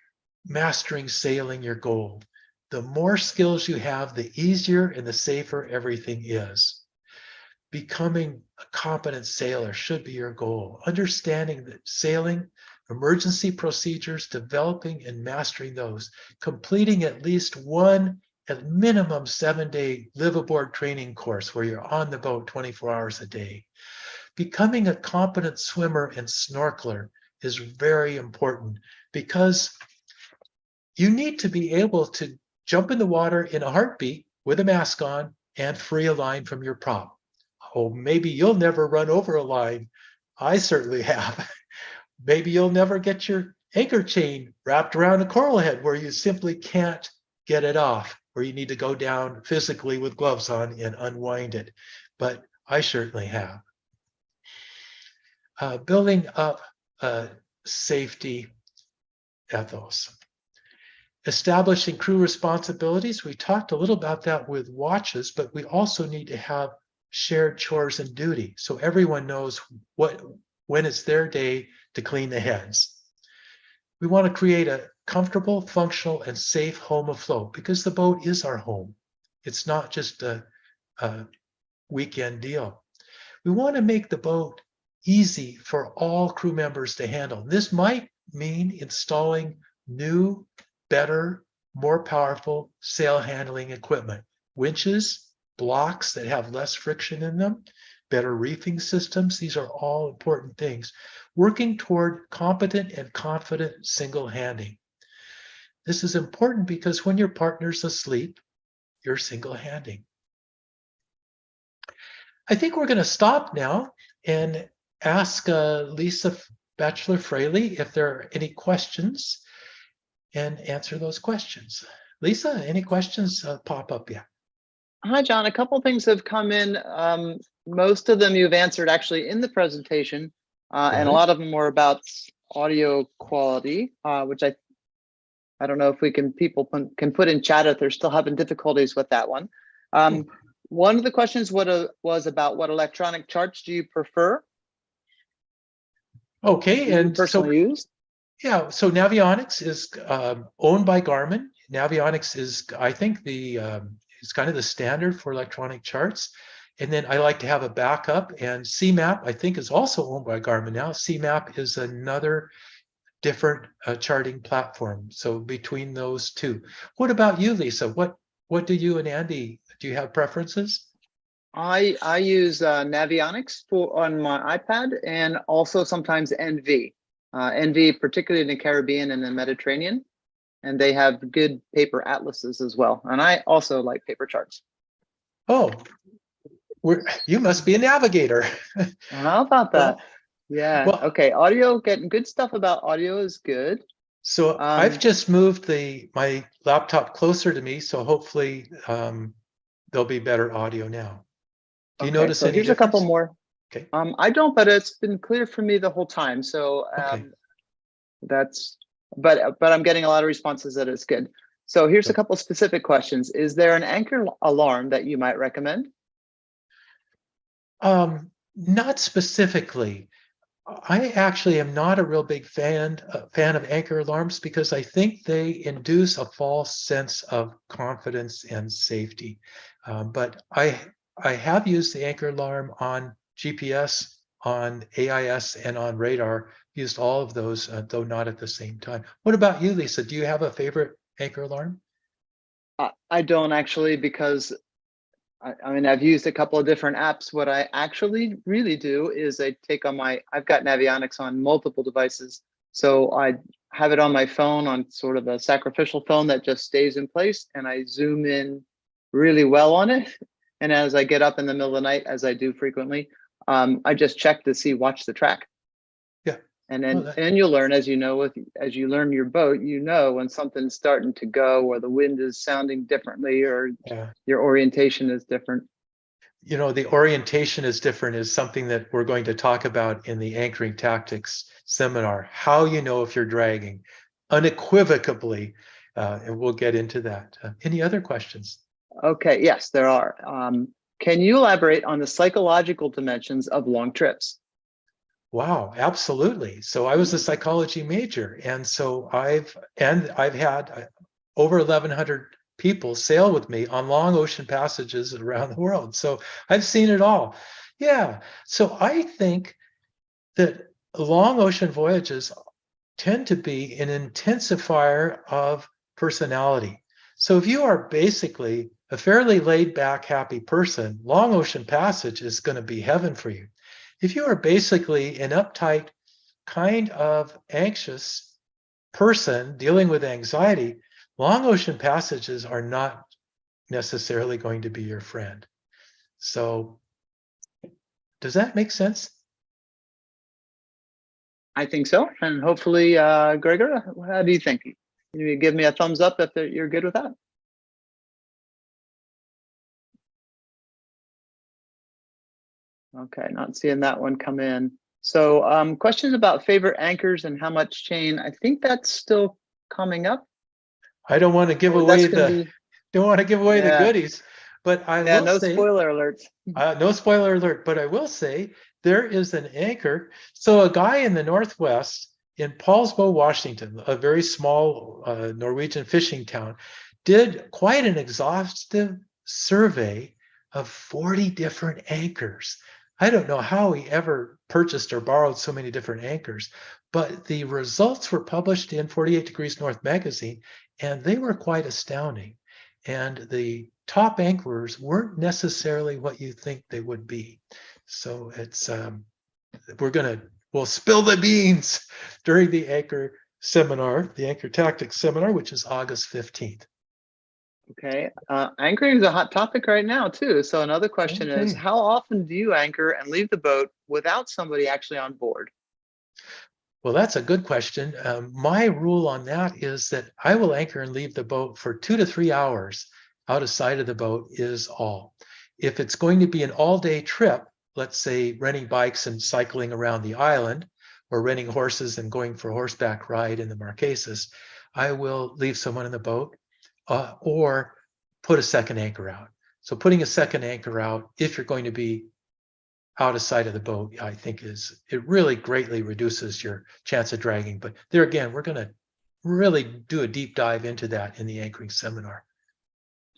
S1: mastering sailing your goal. The more skills you have, the easier and the safer everything is. Becoming a competent sailor should be your goal. Understanding that sailing, emergency procedures, developing and mastering those, completing at least one, at minimum 7-day live aboard training course where you're on the boat 24 hours a day. Becoming a competent swimmer and snorkeler is very important because you need to be able to jump in the water in a heartbeat with a mask on and free a line from your prop. Oh, maybe you'll never run over a line I certainly have. Maybe you'll never get your anchor chain wrapped around a coral head where you simply can't get it off, where you need to go down physically with gloves on and unwind it. But I certainly have. Building up safety ethos. Establishing crew responsibilities. We talked a little about that with watches, but we also need to have shared chores and duty so everyone knows when it's their day to clean the heads. We want to create a comfortable, functional, and safe home afloat because the boat is our home. It's not just a weekend deal. We want to make the boat easy for all crew members to handle. This might mean installing new, better, more powerful sail handling equipment, winches, blocks that have less friction in them, better reefing systems. These are all important things. Working toward competent and confident single handing. This is important because when your partner's asleep, you're single handing. I think we're going to stop now and ask Lisa Bachelor Fraley if there are any questions and answer those questions. Lisa, any questions pop up yet?
S2: Hi, John. A couple things have come in. Most of them you've answered actually in the presentation, and a lot of them were about audio quality, which I don't know if we can can put in chat if they're still having difficulties with that one. One of the questions was about what electronic charts do you prefer?
S1: Okay, and
S2: personally used?
S1: Yeah, so Navionics is owned by Garmin. Navionics is, I think, it's kind of the standard for electronic charts. And then I like to have a backup. And CMAP, I think, is also owned by Garmin now. CMAP is another different charting platform. So between those two, what about you, Lisa? What do you and Andy, do you have preferences?
S2: I use Navionics on my iPad and also sometimes NV. NV, particularly in the Caribbean and the Mediterranean, and they have good paper atlases as well. And I also like paper charts.
S1: Oh, you must be a navigator.
S2: How about that? Yeah.
S1: Well,
S2: okay. Audio, getting good stuff about audio is good.
S1: So I've just moved my laptop closer to me, so hopefully there'll be better audio now. Do you notice any
S2: here's
S1: difference?
S2: A couple more.
S1: Okay.
S2: I don't, but it's been clear for me the whole time. So that's, but I'm getting a lot of responses that it's good. So here's a couple specific questions. Is there an anchor alarm that you might recommend?
S1: Not specifically. I actually am not a real big fan of anchor alarms because I think they induce a false sense of confidence and safety. But I have used the anchor alarm on GPS, on AIS, and on radar. Used all of those, though not at the same time. What about you, Lisa? Do you have a favorite anchor alarm?
S2: I don't actually, because I mean, I've used a couple of different apps. What I actually really do is I've got Navionics on multiple devices. So I have it on my phone on sort of a sacrificial phone that just stays in place, and I zoom in really well on it. And as I get up in the middle of the night, as I do frequently, I just check to watch the track.
S1: Yeah.
S2: And then and you'll learn, as you know, as you learn your boat, you know when something's starting to go, or the wind is sounding differently, or your orientation is different.
S1: You know, the orientation is different is something that we're going to talk about in the anchoring tactics seminar. How you know if you're dragging unequivocally, and we'll get into that. Any other questions?
S2: Okay, yes, there are. Can you elaborate on the psychological dimensions of long trips?
S1: Wow, absolutely. So I was a psychology major, and so I've had over 1,100 people sail with me on long ocean passages around the world. So I've seen it all. Yeah. So I think that long ocean voyages tend to be an intensifier of personality. So if you are basically a fairly laid back, happy person, long ocean passage is going to be heaven for you. If you are basically an uptight, kind of anxious person dealing with anxiety, long ocean passages are not necessarily going to be your friend. So does that make sense?
S2: I think so. And hopefully, Gregor, how do you think? Can you give me a thumbs up if you're good with that? Okay, not seeing that one come in. So questions about favorite anchors and how much chain. I think that's still coming up.
S1: I don't want to give
S2: Oh, that's
S1: away
S2: going to
S1: the
S2: be,
S1: don't want to give away the
S2: yeah,
S1: goodies, but I
S2: yeah,
S1: will
S2: no
S1: say,
S2: spoiler alerts.
S1: no spoiler alert, but I will say there is an anchor. So a guy in the Northwest in Paulsbo, Washington, a very small Norwegian fishing town, did quite an exhaustive survey of 40 different anchors. I don't know how he ever purchased or borrowed so many different anchors, but the results were published in 48 Degrees North magazine, and they were quite astounding. And the top anchors weren't necessarily what you think they would be. So it's we'll spill the beans during the anchor seminar, the anchor tactics seminar, which is August 15th.
S2: Okay. Anchoring is a hot topic right now, too. So another question is,
S1: Okay.
S2: how often do you anchor and leave the boat without somebody actually on board?
S1: Well, that's a good question. My rule on that is that I will anchor and leave the boat for 2 to 3 hours out of sight of the boat is all. If it's going to be an all-day trip, let's say renting bikes and cycling around the island, or renting horses and going for a horseback ride in the Marquesas, I will leave someone in the boat or put a second anchor out. So putting a second anchor out, if you're going to be out of sight of the boat, I think it really greatly reduces your chance of dragging. But there again, we're going to really do a deep dive into that in the anchoring seminar.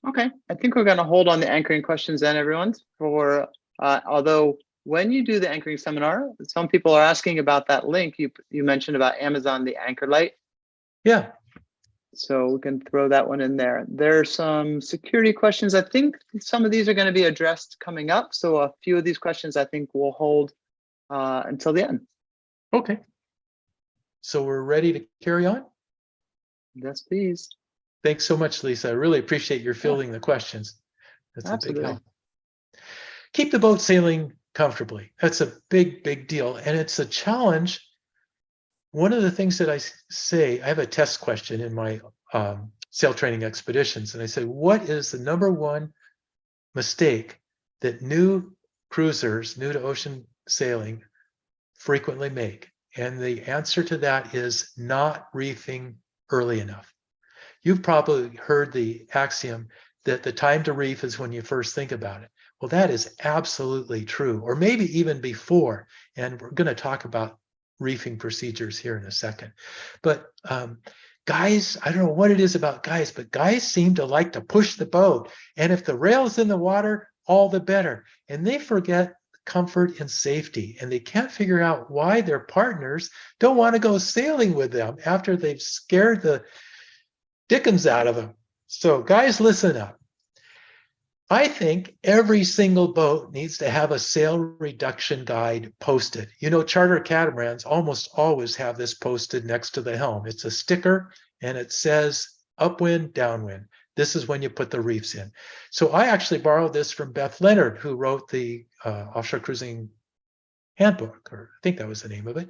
S2: Okay. I think we're going to hold on the anchoring questions then, everyone, for although when you do the anchoring seminar, some people are asking about that link you mentioned about Amazon, the anchor light.
S1: Yeah.
S2: So we can throw that one in there. There's some security questions. I think some of these are going to be addressed coming up. So a few of these questions I think we'll hold until the end.
S1: Okay. So we're ready to carry on.
S2: Yes, please.
S1: Thanks so much, Lisa. I really appreciate your fielding the questions. That's a big
S2: Absolutely.
S1: help. Keep the boat sailing comfortably. That's a big, big deal. And it's a challenge. One of the things that I say, I have a test question in my sail training expeditions. And I say, what is the number one mistake that new cruisers, new to ocean sailing, frequently make? And the answer to that is not reefing early enough. You've probably heard the axiom that the time to reef is when you first think about it. Well, that is absolutely true, or maybe even before. And we're going to talk about reefing procedures here in a second. But guys, I don't know what it is about guys, but guys seem to like to push the boat. And if the rail's in the water, all the better. And they forget comfort and safety. And they can't figure out why their partners don't want to go sailing with them after they've scared the dickens out of them. So, guys, listen up. I think every single boat needs to have a sail reduction guide posted. You know, charter catamarans almost always have this posted next to the helm. It's a sticker and it says upwind, downwind. This is when you put the reefs in. So I actually borrowed this from Beth Leonard, who wrote the Offshore Cruising Handbook, or I think that was the name of it.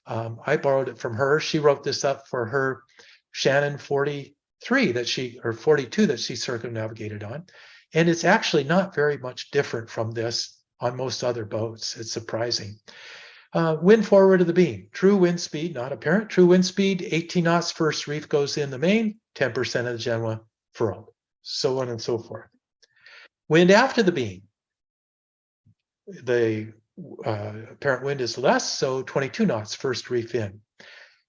S1: I borrowed it from her. She wrote this up for her Shannon 43 or 42 that she circumnavigated on. And it's actually not very much different from this on most other boats. It's surprising. Wind forward of the beam, true wind speed, not apparent. True wind speed, 18 knots, first reef goes in the main, 10% of the Genoa furled, so on and so forth. Wind after the beam, the apparent wind is less, so 22 knots, first reef in.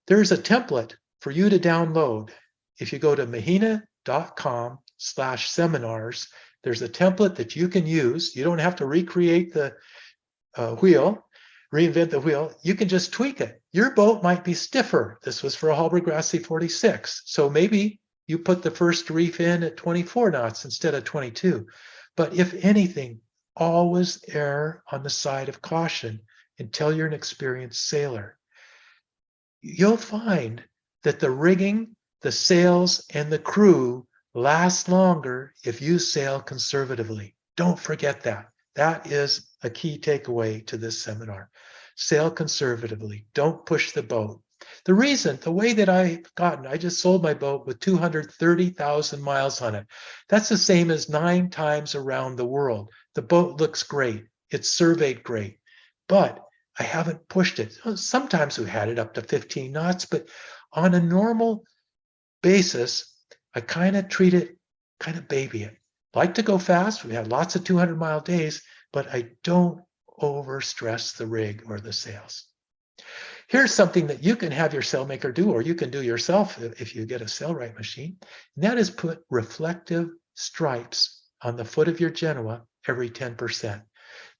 S1: There's a template for you to download. If you go to mahina.com/seminars, there's a template that you can use. You don't have to recreate the reinvent the wheel. You can just tweak it. Your boat might be stiffer. This was for a Halberg Grassi 46. So maybe you put the first reef in at 24 knots instead of 22. But if anything, always err on the side of caution until you're an experienced sailor. You'll find that the rigging, the sails, and the crew last longer if you sail conservatively. Don't forget that. That is a key takeaway to this seminar. Sail conservatively. Don't push the boat. The way that I just sold my boat with 230,000 miles on it. That's the same as 9 times around the world. The boat looks great. It's surveyed great, but I haven't pushed it. Sometimes we had it up to 15 knots, but on a normal basis, I kind of treat it, kind of baby it. Like to go fast. We had lots of 200-mile days, but I don't overstress the rig or the sails. Here's something that you can have your sailmaker do, or you can do yourself if you get a sailrite machine, and that is put reflective stripes on the foot of your Genoa every 10%.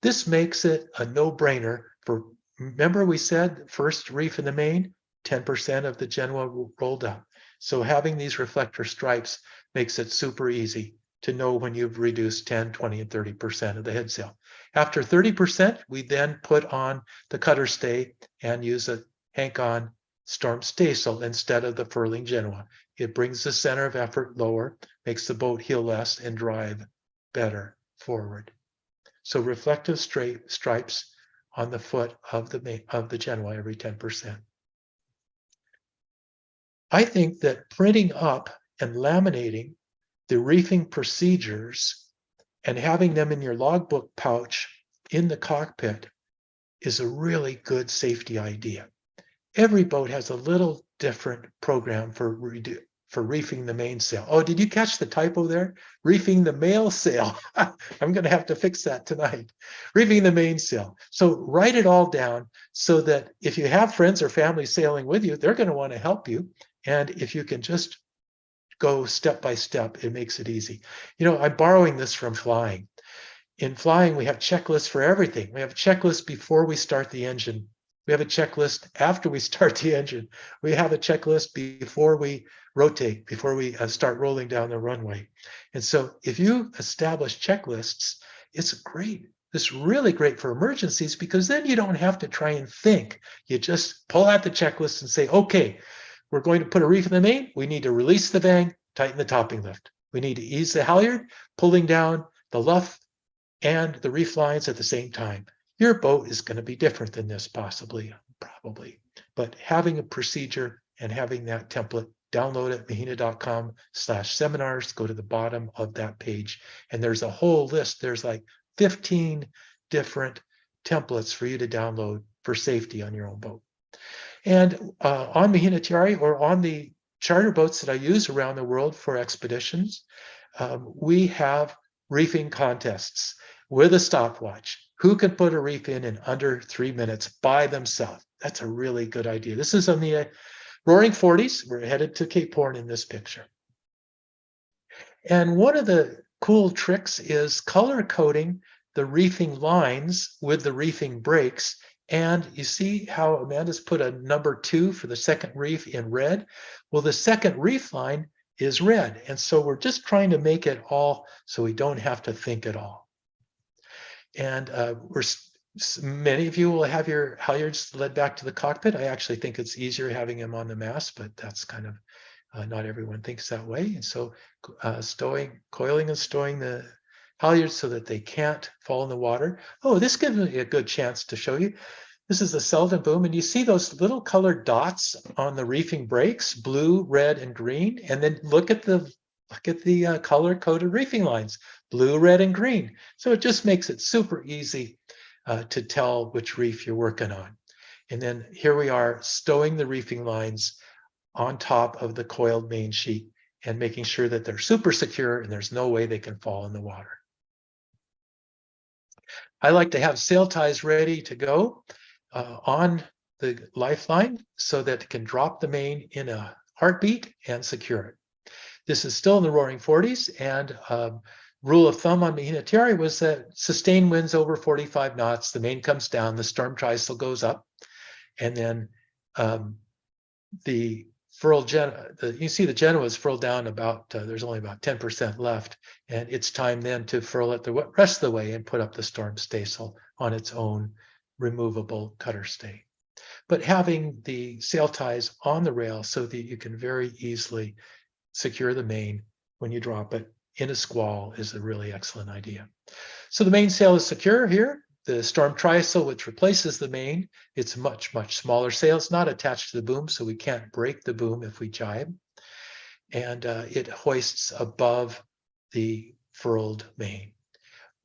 S1: This makes it a no-brainer for, remember we said first reef in the main, 10% of the Genoa rolled up. So having these reflector stripes makes it super easy to know when you've reduced 10, 20, and 30% of the head sail. After 30%, we then put on the cutter stay and use a hank-on storm staysail instead of the furling Genoa. It brings the center of effort lower, makes the boat heel less, and drive better forward. So reflective stripes on the foot of the Genoa every 10%. I think that printing up and laminating the reefing procedures and having them in your logbook pouch in the cockpit is a really good safety idea. Every boat has a little different program for reefing the mainsail. Oh, did you catch the typo there? Reefing the mainsail. I'm going to have to fix that tonight. Reefing the mainsail. So write it all down so that if you have friends or family sailing with you, they're going to want to help you. And if you can just go step by step, it makes it easy. You know, I'm borrowing this from flying. In flying, we have checklists for everything. We have a checklist before we start the engine. We have a checklist after we start the engine. We have a checklist before we rotate, before we start rolling down the runway. And so if you establish checklists, it's great. It's really great for emergencies because then you don't have to try and think. You just pull out the checklist and say, okay, we're going to put a reef in the main. We need to release the bang, tighten the topping lift. We need to ease the halyard, pulling down the luff and the reef lines at the same time. Your boat is going to be different than this, possibly, probably. But having a procedure and having that template, download it, mahina.com/seminars, go to the bottom of that page. And there's a whole list. There's like 15 different templates for you to download for safety on your own boat. And on Mahina Tiari, or on the charter boats that I use around the world for expeditions, we have reefing contests with a stopwatch. Who can put a reef in under 3 minutes by themselves? That's a really good idea. This is on the Roaring 40s. We're headed to Cape Horn in this picture. And one of the cool tricks is color coding the reefing lines with the reefing breaks. And you see how Amanda's put a number 2 for the second reef in red? Well, the second reef line is red. And so we're just trying to make it all so we don't have to think at all. And many of you will have your halyards led back to the cockpit. I actually think it's easier having them on the mast, but that's kind of not everyone thinks that way. And so coiling and stowing the halyards so that they can't fall in the water. Oh, this gives me a good chance to show you. This is the Selden boom, and you see those little colored dots on the reefing brakes, blue, red, and green. And then look at the color-coded reefing lines, blue, red, and green. So it just makes it super easy to tell which reef you're working on. And then here we are stowing the reefing lines on top of the coiled main sheet and making sure that they're super secure and there's no way they can fall in the water. I like to have sail ties ready to go on the lifeline so that it can drop the main in a heartbeat and secure it. This is still in the Roaring 40s, and rule of thumb on Mahina Tiari was that sustained winds over 45 knots, the main comes down, the storm trysail goes up, and then the furled you see the Genoa is furled down about, there's only about 10% left, and it's time then to furl it the rest of the way and put up the storm staysail on its own removable cutter stay. But having the sail ties on the rail so that you can very easily secure the main when you drop it in a squall is a really excellent idea. So the mainsail is secure here. the storm trysail, which replaces the main. It's much, much smaller sail. It's not attached to the boom, so we can't break the boom if we jibe. And it hoists above the furled main.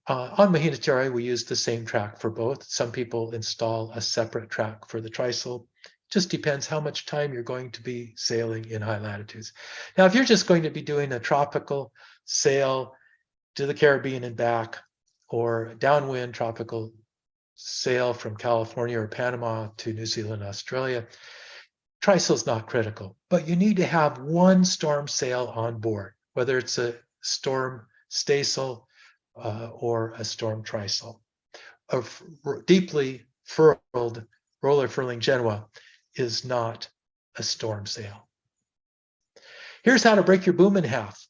S1: On Mahinatari, we use the same track for both. Some people install a separate track for the trysail. Just depends how much time you're going to be sailing in high latitudes. Now, if you're just going to be doing a tropical sail to the Caribbean and back, or downwind tropical sail from California or Panama to New Zealand, Australia, trysail is not critical, but you need to have one storm sail on board, whether it's a storm staysail or a storm trysail. A deeply furled roller furling Genoa is not a storm sail. Here's how to break your boom in half.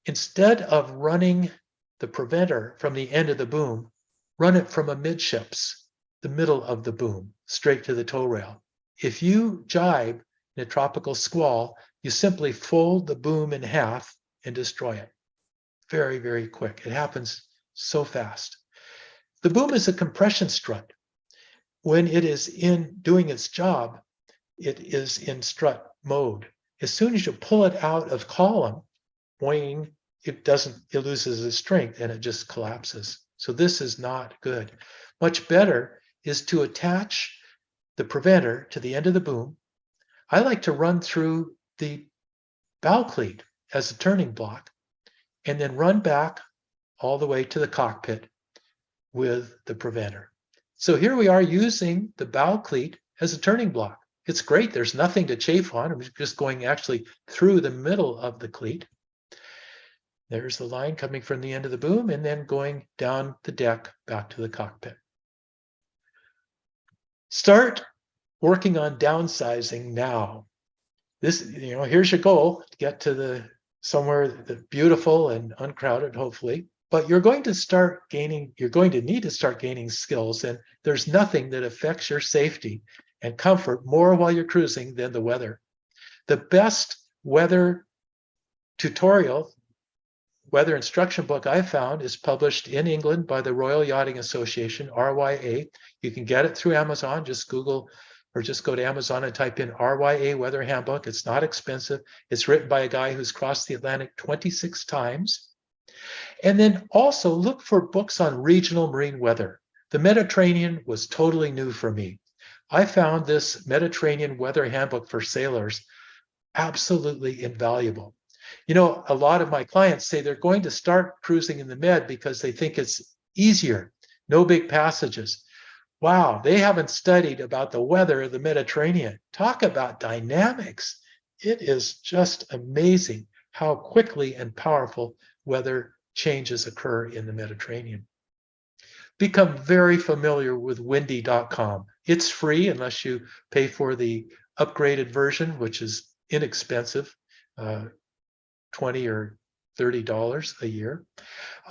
S1: Instead of running the preventer from the end of the boom, run it from amidships, the middle of the boom, straight to the tow rail. If you jibe in a tropical squall, you simply fold the boom in half and destroy it. Very, very quick. It happens so fast. The boom is a compression strut. When it is in doing its job, it is in strut mode. As soon as you pull it out of column, boing, it loses its strength and it just collapses. So this is not good. Much better is to attach the preventer to the end of the boom. I like to run through the bow cleat as a turning block and then run back all the way to the cockpit with the preventer. So here we are using the bow cleat as a turning block. It's great. There's nothing to chafe on. I'm just going actually through the middle of the cleat. There's the line coming from the end of the boom and then going down the deck back to the cockpit. Start working on downsizing now. This, here's your goal, to get to somewhere beautiful and uncrowded, hopefully. But you're going to need to start gaining skills, and there's nothing that affects your safety and comfort more while you're cruising than the weather. The best weather instruction book I found is published in England by the Royal Yachting Association, RYA. You can get it through Amazon. Just Google or just go to Amazon and type in RYA Weather Handbook. It's not expensive. It's written by a guy who's crossed the Atlantic 26 times. And then also look for books on regional marine weather. The Mediterranean was totally new for me. I found this Mediterranean Weather Handbook for sailors absolutely invaluable. A lot of my clients say they're going to start cruising in the Med because they think it's easier, no big passages. Wow, they haven't studied about the weather of the Mediterranean. Talk about dynamics. It is just amazing how quickly and powerful weather changes occur in the Mediterranean. Become very familiar with windy.com. It's free unless you pay for the upgraded version, which is inexpensive, $20 or $30 a year.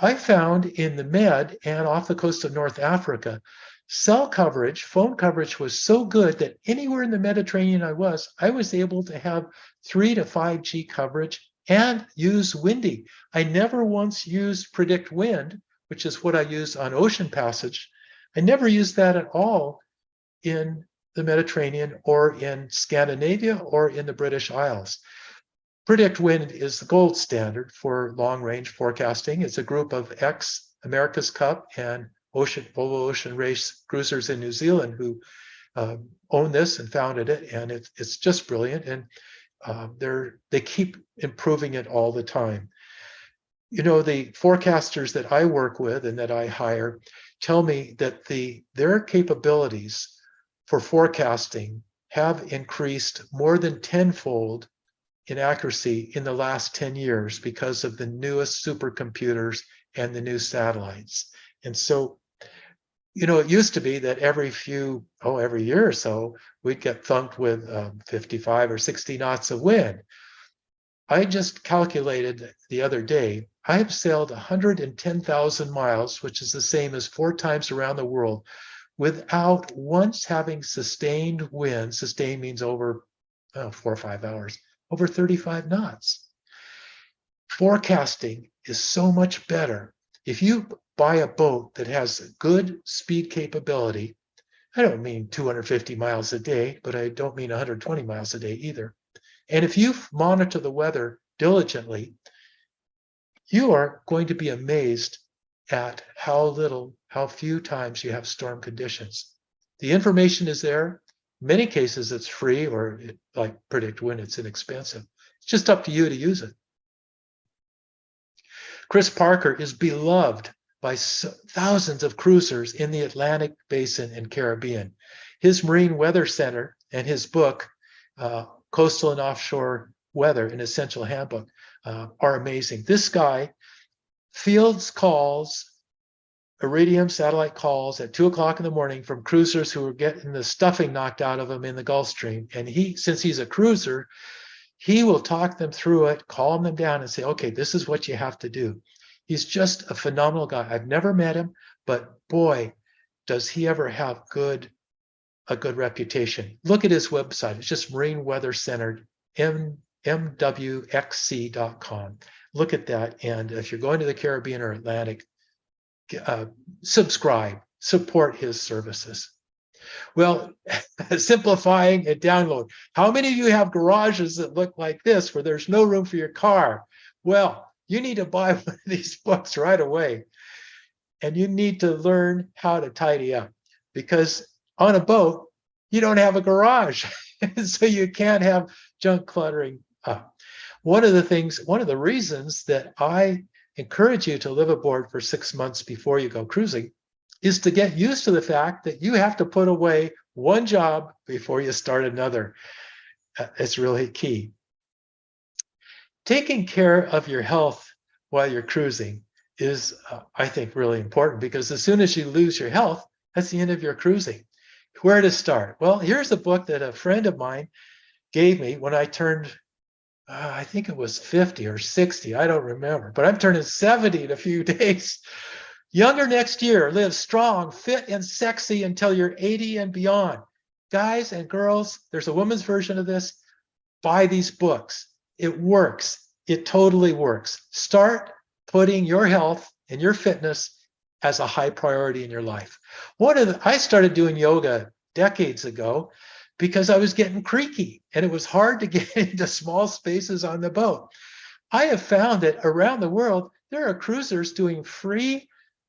S1: I found in the Med and off the coast of North Africa, cell coverage, phone coverage was so good that anywhere in the Mediterranean I was able to have 3 to 5G coverage and use windy. I never once used predict wind, which is what I use on ocean passage. I never used that at all in the Mediterranean or in Scandinavia or in the British Isles. Predict wind is the gold standard for long-range forecasting. It's a group of ex-America's Cup and Volvo Ocean Race cruisers in New Zealand who own this and founded it, and it's just brilliant. And they keep improving it all the time. The forecasters that I work with and that I hire tell me that their capabilities for forecasting have increased more than tenfold in accuracy in the last 10 years because of the newest supercomputers and the new satellites. And so, it used to be that every year or so, we'd get thumped with 55 or 60 knots of wind. I just calculated the other day, I have sailed 110,000 miles, which is the same as 4 times around the world, without once having sustained wind. Sustained means over 4 or 5 hours, over 35 knots. Forecasting is so much better. If you buy a boat that has good speed capability. I don't mean 250 miles a day, but I don't mean 120 miles a day either. And if you monitor the weather diligently, you are going to be amazed at how few times you have storm conditions. The information is there. In many cases, it's free, or like predict when, it's inexpensive. It's just up to you to use it. Chris Parker is beloved by thousands of cruisers in the Atlantic Basin and Caribbean. His Marine Weather Center and his book, Coastal and Offshore Weather, an Essential Handbook, are amazing. This guy fields calls, iridium satellite calls at 2 o'clock in the morning from cruisers who are getting the stuffing knocked out of them in the Gulf Stream. And since he's a cruiser, he will talk them through it, calm them down, and say, okay, this is what you have to do. He's just a phenomenal guy. I've never met him, but boy, does he ever have a good reputation. Look at his website. It's just Marine Weather Center, mwxc.com. Look at that. And if you're going to the Caribbean or Atlantic, subscribe, support his services. Well, simplifying and download. How many of you have garages that look like this where there's no room for your car? Well, you need to buy one of these books right away. And you need to learn how to tidy up, because on a boat, you don't have a garage. So you can't have junk cluttering up. One of the reasons that I encourage you to live aboard for 6 months before you go cruising is to get used to the fact that you have to put away one job before you start another. It's really key. Taking care of your health while you're cruising is, I think, really important, because as soon as you lose your health, that's the end of your cruising. Where to start? Well, here's a book that a friend of mine gave me when I turned, I think it was 50 or 60, I don't remember, but I'm turning 70 in a few days. Younger next year, live strong, fit, and sexy until you're 80 and beyond. Guys and girls, there's a woman's version of this. Buy these books. It works. It totally works. Start putting your health and your fitness as a high priority in your life. I started doing yoga decades ago because I was getting creaky and it was hard to get into small spaces on the boat. I have found that around the world, there are cruisers doing free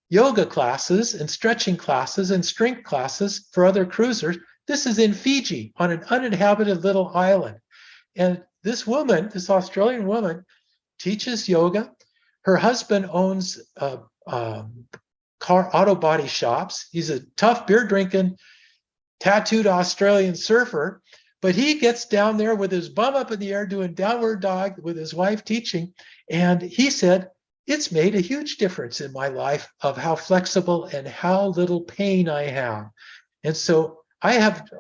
S1: yoga classes and stretching classes and strength classes for other cruisers. This is in Fiji on an uninhabited little island. And this woman, this Australian woman, teaches yoga. Her husband owns auto body shops. He's a tough beer drinking, tattooed Australian surfer, but he gets down there with his bum up in the air doing downward dog with his wife teaching. And he said, it's made a huge difference in my life of how flexible and how little pain I have. And so I have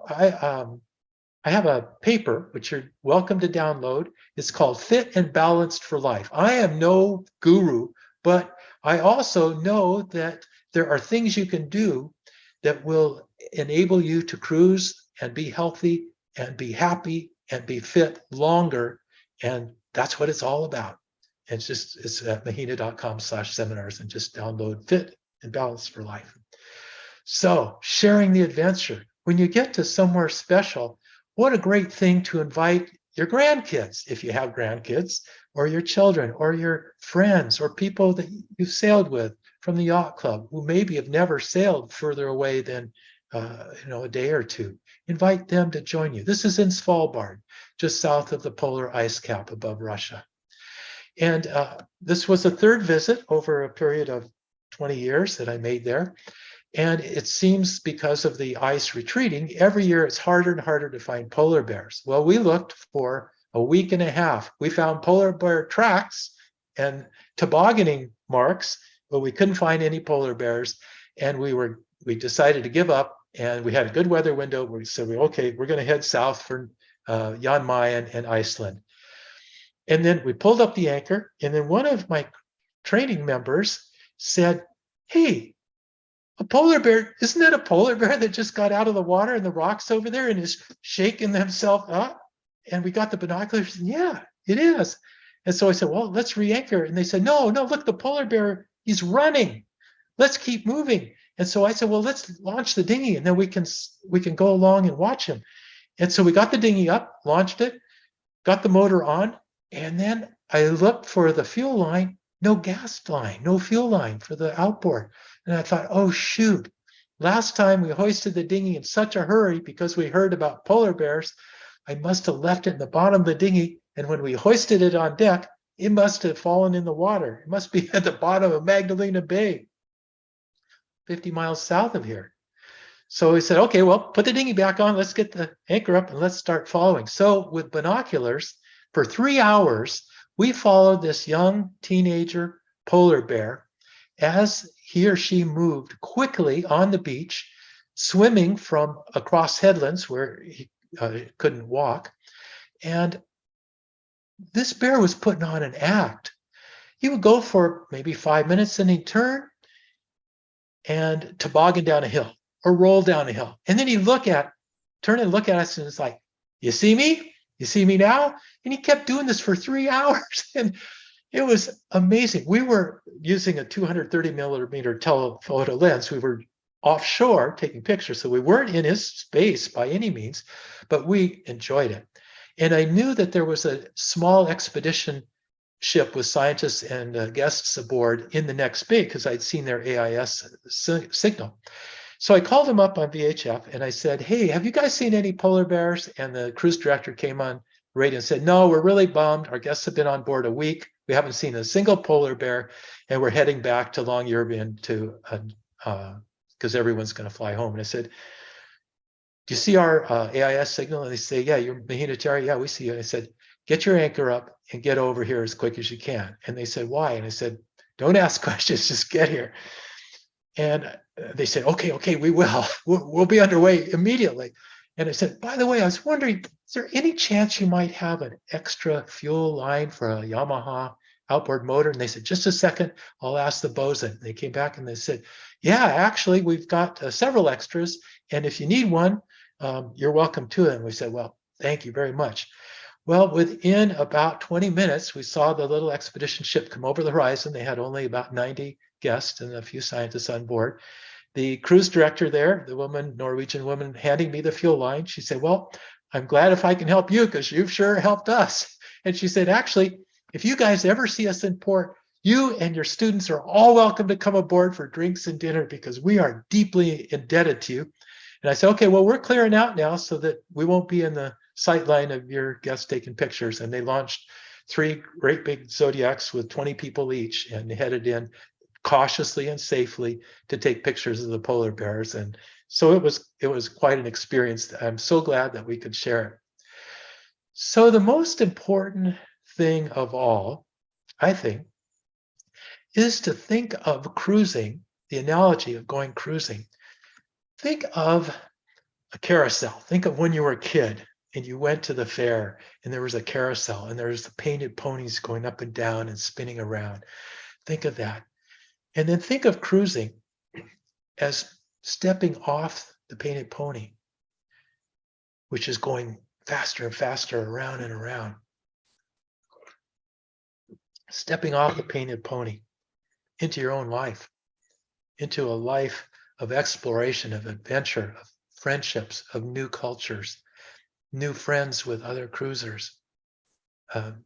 S1: a paper, which you're welcome to download. It's called Fit and Balanced for Life. I am no guru, but I also know that there are things you can do that will enable you to cruise and be healthy and be happy and be fit longer. And that's what it's all about. And it's at mahina.com/seminars, and just download Fit and Balanced for Life. So sharing the adventure. When you get to somewhere special, what a great thing to invite your grandkids, if you have grandkids, or your children, or your friends, or people that you've sailed with from the yacht club who maybe have never sailed further away than a day or two. Invite them to join you. This is in Svalbard, just south of the polar ice cap above Russia. And this was a third visit over a period of 20 years that I made there. And it seems because of the ice retreating, every year it's harder and harder to find polar bears. Well, we looked for a week and a half. We found polar bear tracks and tobogganing marks, but we couldn't find any polar bears. And we decided to give up, and we had a good weather window. We said, okay, we're going to head south for Jan Mayen and Iceland. And then we pulled up the anchor, and then one of my training members said, hey, a polar bear, isn't that a polar bear that just got out of the water and the rocks over there and is shaking themselves up? And we got the binoculars, and yeah, it is. And so I said, well, let's re-anchor. And they said, no, look, the polar bear, he's running. let's keep moving. And so I said, well, let's launch the dinghy and then we can go along and watch him. And so we got the dinghy up, launched it, got the motor on, and then I looked for the fuel line, no gas line, no fuel line for the outboard. And I thought, oh, shoot. Last time we hoisted the dinghy in such a hurry because we heard about polar bears, I must have left it in the bottom of the dinghy. And when we hoisted it on deck, it must have fallen in the water. It must be at the bottom of Magdalena Bay, 50 miles south of here. So we said, okay, well, put the dinghy back on. Let's get the anchor up and let's start following. So with binoculars, for 3 hours, we followed this young teenager polar bear as he or she moved quickly on the beach, swimming from across headlands where he couldn't walk. And this bear was putting on an act. He would go for maybe 5 minutes and he'd turn and toboggan down a hill or roll down a hill. And then he'd turn and look at us and it's like, you see me? You see me now? And he kept doing this for 3 hours. And it was amazing. We were using a 230 millimeter telephoto lens. We were offshore taking pictures. So we weren't in his space by any means, but we enjoyed it. And I knew that there was a small expedition ship with scientists and guests aboard in the next bay because I'd seen their AIS signal. So I called them up on VHF and I said, hey, have you guys seen any polar bears? And the cruise director came on radio and said, no, we're really bummed. Our guests have been on board a week. We haven't seen a single polar bear, and we're heading back to Longyearbyen because everyone's going to fly home. And I said, do you see our AIS signal? And they say, yeah, you're Mahina. Yeah, we see you. And I said, get your anchor up and get over here as quick as you can. And they said, why? And I said, don't ask questions, just get here. And they said, okay, we will. We'll be underway immediately. And I said, by the way, I was wondering, is there any chance you might have an extra fuel line for a Yamaha outboard motor? And they said, just a second, I'll ask the bosun. They came back and they said, yeah, actually, we've got several extras. And if you need one, you're welcome to it. And we said, well, thank you very much. Well, within about 20 minutes, we saw the little expedition ship come over the horizon. They had only about 90 guests and a few scientists on board. The cruise director there, the woman, Norwegian woman, handing me the fuel line, she said, well, I'm glad if I can help you because you've sure helped us. And she said, actually, if you guys ever see us in port, you and your students are all welcome to come aboard for drinks and dinner because we are deeply indebted to you. And I said, okay, well, we're clearing out now so that we won't be in the sight line of your guests taking pictures. And they launched 3 great big Zodiacs with 20 people each and headed in cautiously and safely to take pictures of the polar bears. And so it was quite an experience. I'm so glad that we could share it. So the most important thing of all, I think, is to think of cruising, the analogy of going cruising. Think of a carousel. Think of when you were a kid and you went to the fair and there was a carousel and there's the painted ponies going up and down and spinning around. Think of that. And then think of cruising as stepping off the painted pony, which is going faster and faster around and around. Stepping off the painted pony into your own life, into a life of exploration, of adventure, of friendships, of new cultures, new friends with other cruisers,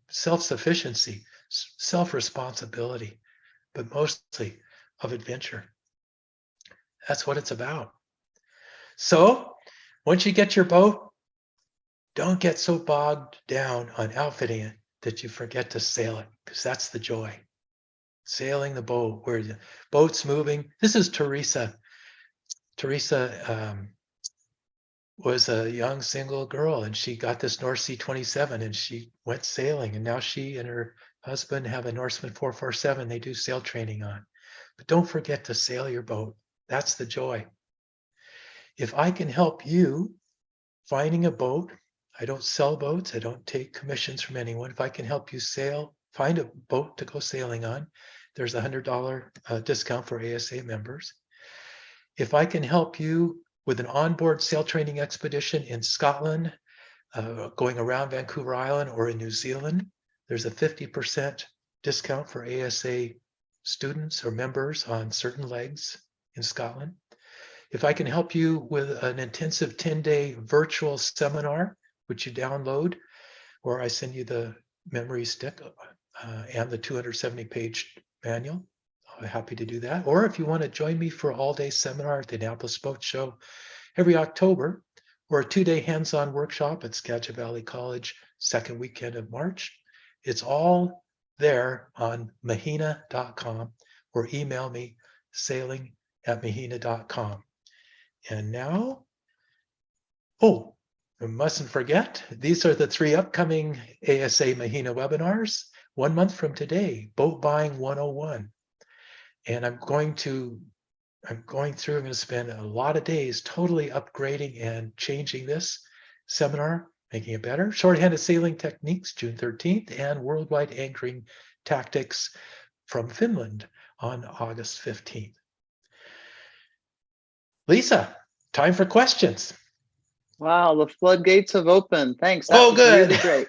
S1: self-sufficiency, self-responsibility, but mostly of adventure. That's what it's about. So once you get your boat, don't get so bogged down on outfitting it that you forget to sail it, because that's the joy. Sailing the boat, where the boat's moving. This is Teresa. Teresa was a young single girl, and she got this North Sea 27, and she went sailing, and now she and her husband have a Norseman 447 they do sail training on. But don't forget to sail your boat. That's the joy. If I can help you finding a boat, I don't sell boats, I don't take commissions from anyone. If I can help you find a boat to go sailing on, there's a $100 discount for ASA members. If I can help you with an onboard sail training expedition in Scotland, going around Vancouver Island or in New Zealand, there's a 50% discount for ASA students or members on certain legs in Scotland. If I can help you with an intensive 10-day virtual seminar, which you download, or I send you the memory stick and the 270-page manual, I'm happy to do that. Or if you want to join me for an all-day seminar at the Annapolis Boat Show every October, or a 2-day hands-on workshop at Skagit Valley College, second weekend of March, it's all there on mahina.com, or email me sailing@mahina.com. And now, oh, I mustn't forget, these are the 3 upcoming ASA Mahina webinars. 1 month from today, Boat Buying 101. And I'm going to spend a lot of days totally upgrading and changing this seminar, making it better. Shorthanded sailing techniques, June 13th, and worldwide anchoring tactics from Finland on August 15th. Lisa, time for questions.
S2: Wow, the floodgates have opened. Thanks. That
S1: Oh,
S2: was
S1: good.
S2: really great.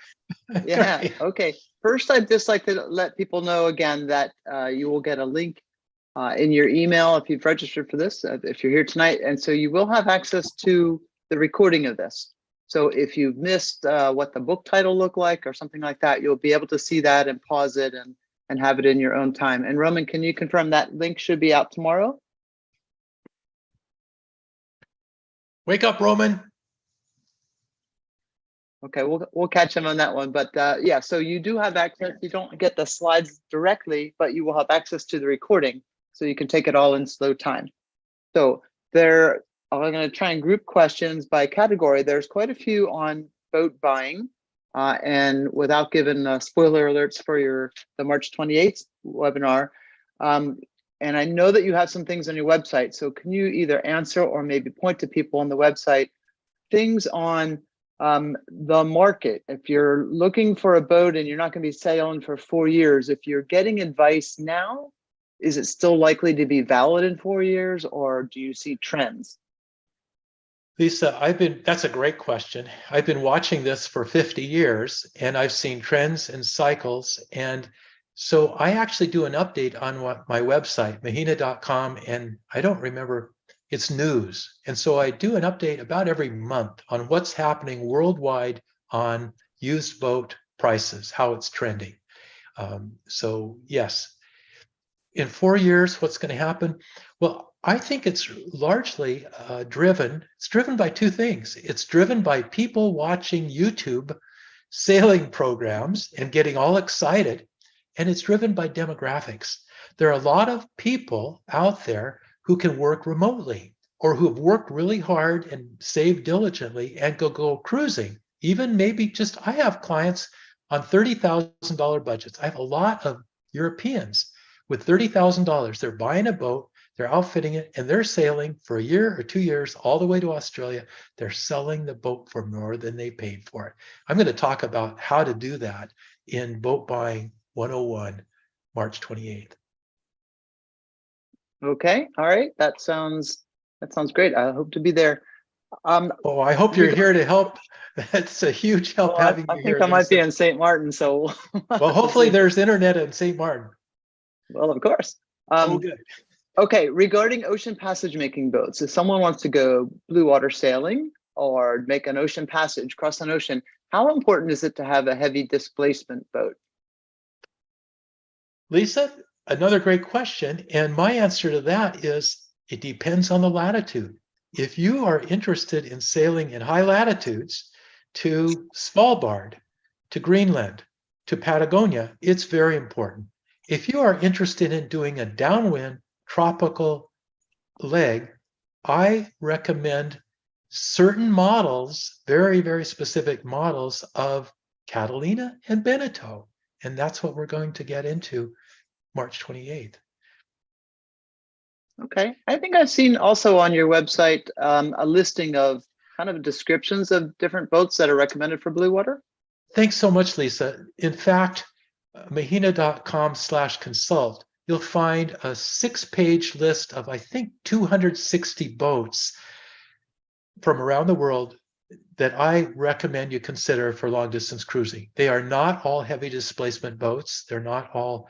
S2: Yeah.
S1: Great.
S2: Okay. First, I'd just like to let people know again that you will get a link in your email if you've registered for this, if you're here tonight. And so you will have access to the recording of this. So if you've missed what the book title looked like or something like that, you'll be able to see that and pause it and have it in your own time. And Roman, can you confirm that link should be out tomorrow?
S1: Wake up, Roman.
S2: Okay, we'll catch him on that one. But yeah, so you do have access. You don't get the slides directly, but you will have access to the recording, so you can take it all in slow time. So I'm going to try and group questions by category. There's quite a few on boat buying, and without giving spoiler alerts for the March 28th webinar. And I know that you have some things on your website. So can you either answer or maybe point to people on the website, things on the market? If you're looking for a boat and you're not going to be sailing for 4 years, if you're getting advice now, is it still likely to be valid in 4 years, or do you see trends?
S1: Lisa, that's a great question. I've been watching this for 50 years and I've seen trends and cycles. And so I actually do an update on my website, mahina.com, and I don't remember, it's news. And so I do an update about every month on what's happening worldwide on used boat prices, how it's trending. So yes, in 4 years, what's going to happen? Well, I think it's largely driven by 2 things. It's driven by people watching YouTube sailing programs and getting all excited, and it's driven by demographics. There are a lot of people out there who can work remotely or who have worked really hard and saved diligently and go cruising. Even maybe just, I have clients on $30,000 budgets. I have a lot of Europeans with $30,000. They're buying a boat, they're outfitting it, and they're sailing for a year or 2 years all the way to Australia. They're selling the boat for more than they paid for it. I'm going to talk about how to do that in Boat Buying 101, March 28th.
S2: Okay, all right, that sounds great. I hope to be there.
S1: Oh, I hope you're here to help. That's a huge help having
S2: I
S1: you
S2: think
S1: here,
S2: I might be
S1: Lisa.
S2: in St. Martin, so
S1: Well, hopefully there's internet in St. Martin.
S2: Well, of course.
S1: Oh, good.
S2: Okay, regarding ocean passage making boats, if someone wants to go blue water sailing or make an ocean passage, cross an ocean, how important is it to have a heavy displacement boat?
S1: Lisa, another great question. And my answer to that is it depends on the latitude. If you are interested in sailing in high latitudes to Svalbard, to Greenland, to Patagonia, it's very important. If you are interested in doing a downwind tropical leg, I recommend certain models, very, very specific models of Catalina and Beneteau. And that's what we're going to get into March 28th.
S2: Okay, I think I've seen also on your website a listing of kind of descriptions of different boats that are recommended for blue water.
S1: Thanks so much, Lisa. In fact, mahina.com/consult, you'll find a 6-page list of, I think, 260 boats from around the world that I recommend you consider for long distance cruising. They are not all heavy displacement boats. They're not all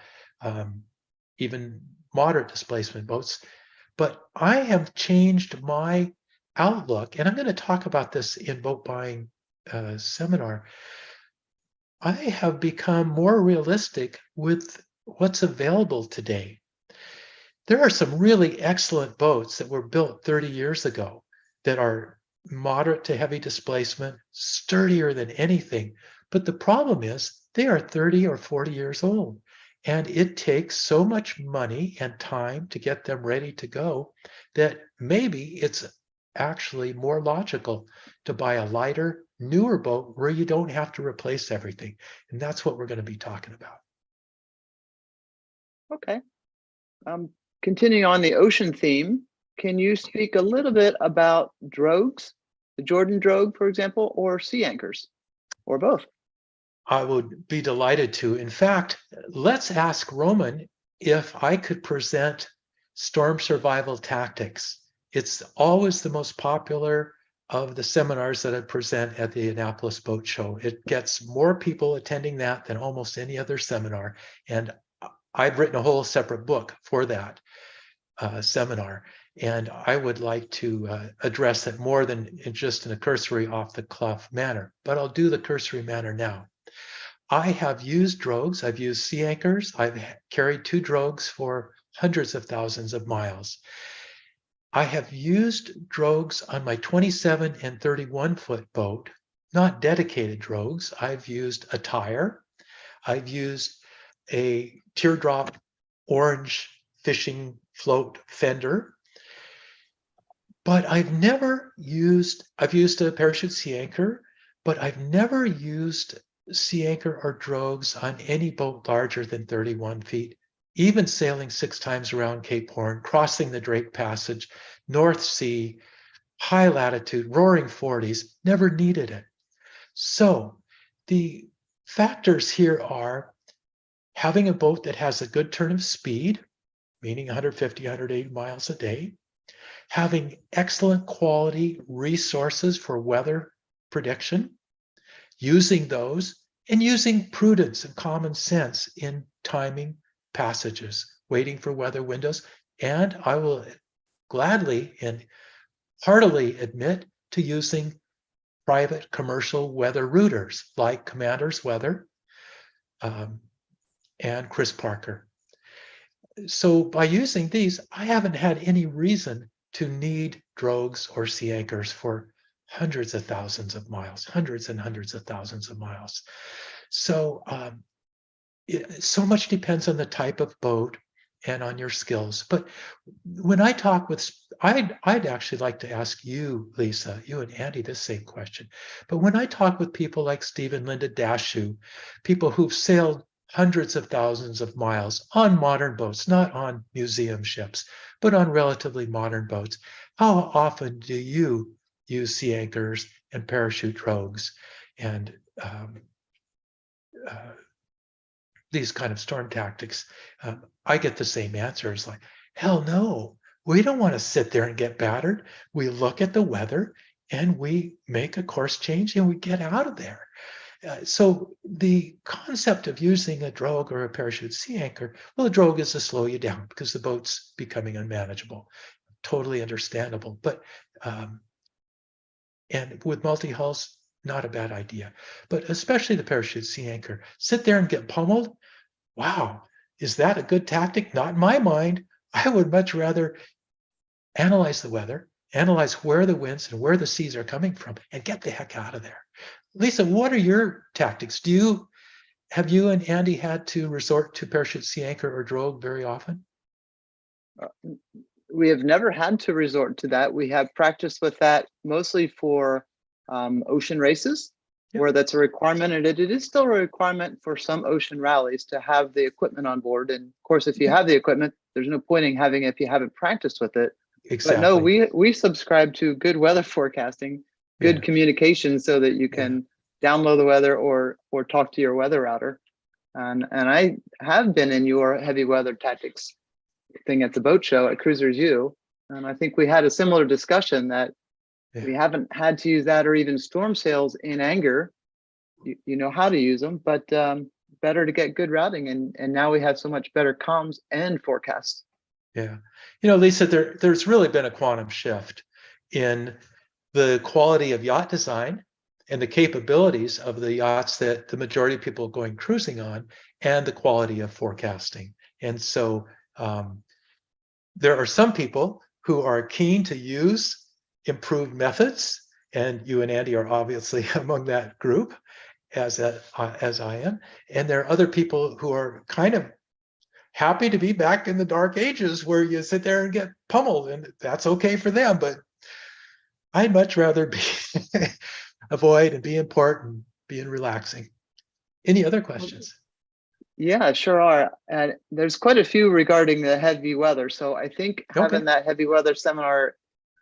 S1: even moderate displacement boats. But I have changed my outlook, and I'm going to talk about this in boat buying seminar. I have become more realistic with what's available today. There are some really excellent boats that were built 30 years ago that are moderate to heavy displacement, sturdier than anything. But the problem is they are 30 or 40 years old. And it takes so much money and time to get them ready to go that maybe it's actually more logical to buy a lighter, newer boat where you don't have to replace everything. And that's what we're going to be talking about.
S2: Okay. Continuing on the ocean theme, can you speak a little bit about drogues, the Jordan drogue, for example, or sea anchors, or both?
S1: I would be delighted to. In fact, let's ask Roman if I could present storm survival tactics. It's always the most popular of the seminars that I present at the Annapolis Boat Show. It gets more people attending that than almost any other seminar. And I've written a whole separate book for that seminar. And I would like to address it more than just in a cursory off the cuff manner, but I'll do the cursory manner now. I have used drogues. I've used sea anchors. I've carried 2 drogues for hundreds of thousands of miles. I have used drogues on my 27 and 31 foot boat, not dedicated drogues. I've used a tire. I've used a teardrop orange fishing float fender. But I've used a parachute sea anchor, but I've never used sea anchor or drogues on any boat larger than 31 feet, even sailing 6 times around Cape Horn, crossing the Drake Passage, North Sea, high latitude, roaring 40s, never needed it. So the factors here are having a boat that has a good turn of speed, meaning 150, 180 miles a day, having excellent quality resources for weather prediction, using those, and using prudence and common sense in timing passages, waiting for weather windows. And I will gladly and heartily admit to using private commercial weather routers like Commander's Weather and Chris Parker. So by using these, I haven't had any reason to need drogues or sea anchors for hundreds of thousands of miles, hundreds and hundreds of thousands of miles. So so much depends on the type of boat and on your skills. But when I talk with, I'd actually like to ask you, Lisa, you and Andy, this same question. But when I talk with people like Steve and Linda Dashu, people who've sailed hundreds of thousands of miles on modern boats, not on museum ships, but on relatively modern boats, how often do you use sea anchors and parachute drogues and these kind of storm tactics? I get the same answers like, hell no, we don't want to sit there and get battered. We look at the weather and we make a course change and we get out of there. So the concept of using a drogue or a parachute sea anchor, well, a drogue is to slow you down because the boat's becoming unmanageable. Totally understandable. But and with multi-hulls, not a bad idea. But especially the parachute sea anchor, sit there and get pummeled. Wow, is that a good tactic? Not in my mind. I would much rather analyze the weather, analyze where the winds and where the seas are coming from, and get the heck out of there. Lisa, what are your tactics? Have you and Andy had to resort to parachute sea anchor or drogue very often?
S2: We have never had to resort to that. We have practiced with that mostly for ocean races, where that's a requirement, and it is still a requirement for some ocean rallies to have the equipment on board. And of course, if you have the equipment, there's no point in having it if you haven't practiced with it.
S1: Exactly.
S2: But no, we subscribe to good weather forecasting, good communication, so that you can download the weather or talk to your weather router. And I have been in your heavy weather tactics thing at the boat show at Cruisers U, and I think we had a similar discussion that we haven't had to use that or even storm sails in anger. You know how to use them, but better to get good routing, and now we have so much better comms and forecasts.
S1: Yeah. Lisa, there's really been a quantum shift in the quality of yacht design and the capabilities of the yachts that the majority of people are going cruising on, and the quality of forecasting. And so there are some people who are keen to use improved methods, and you and Andy are obviously among that group, as I am. And there are other people who are kind of happy to be back in the dark ages where you sit there and get pummeled, and that's okay for them. But I'd much rather be avoid and be in port and be in relaxing. Any other questions?
S2: Yeah, sure are. And there's quite a few regarding the heavy weather. So I think
S1: Okay.
S2: having that heavy weather seminar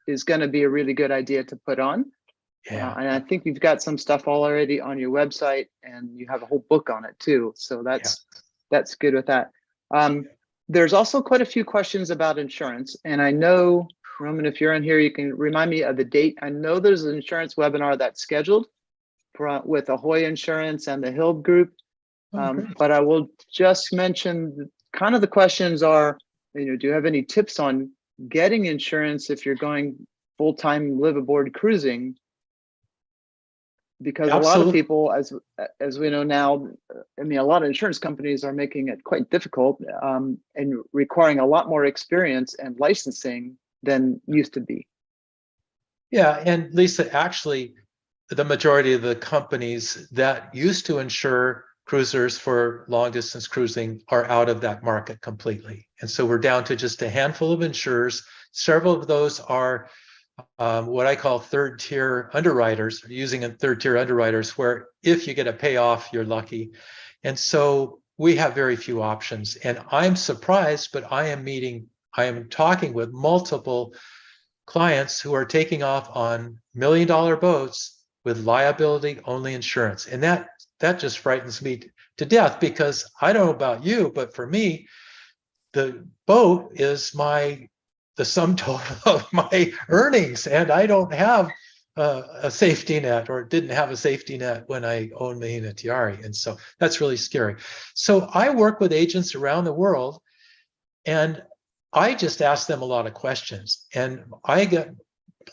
S2: is going to be a really good idea to put on.
S1: Yeah.
S2: And I think you've got some stuff already on your website, and you have a whole book on it too. So that's good with that. There's also quite a few questions about insurance. And I know, Roman, if you're in here, you can remind me of the date. I know there's an insurance webinar that's scheduled with Ahoy Insurance and the Hild Group. But I will just mention kind of the questions are, do you have any tips on getting insurance if you're going full-time live aboard cruising? Because
S1: Absolutely.
S2: A lot of people, as we know now, I mean, a lot of insurance companies are making it quite difficult and requiring a lot more experience and licensing than used to be.
S1: Yeah, and Lisa, actually, the majority of the companies that used to insure cruisers for long distance cruising are out of that market completely. And so we're down to just a handful of insurers. Several of those are what I call third tier underwriters, using third tier underwriters, where if you get a payoff, you're lucky. And so we have very few options. And I'm surprised, but I am talking with multiple clients who are taking off on $1 million boats with liability only insurance. And that just frightens me to death, because I don't know about you, but for me, the boat is the sum total of my earnings, and I don't have a safety net, or didn't have a safety net when I owned Mahina Tiari. And so that's really scary. So I work with agents around the world, and I just ask them a lot of questions. And I get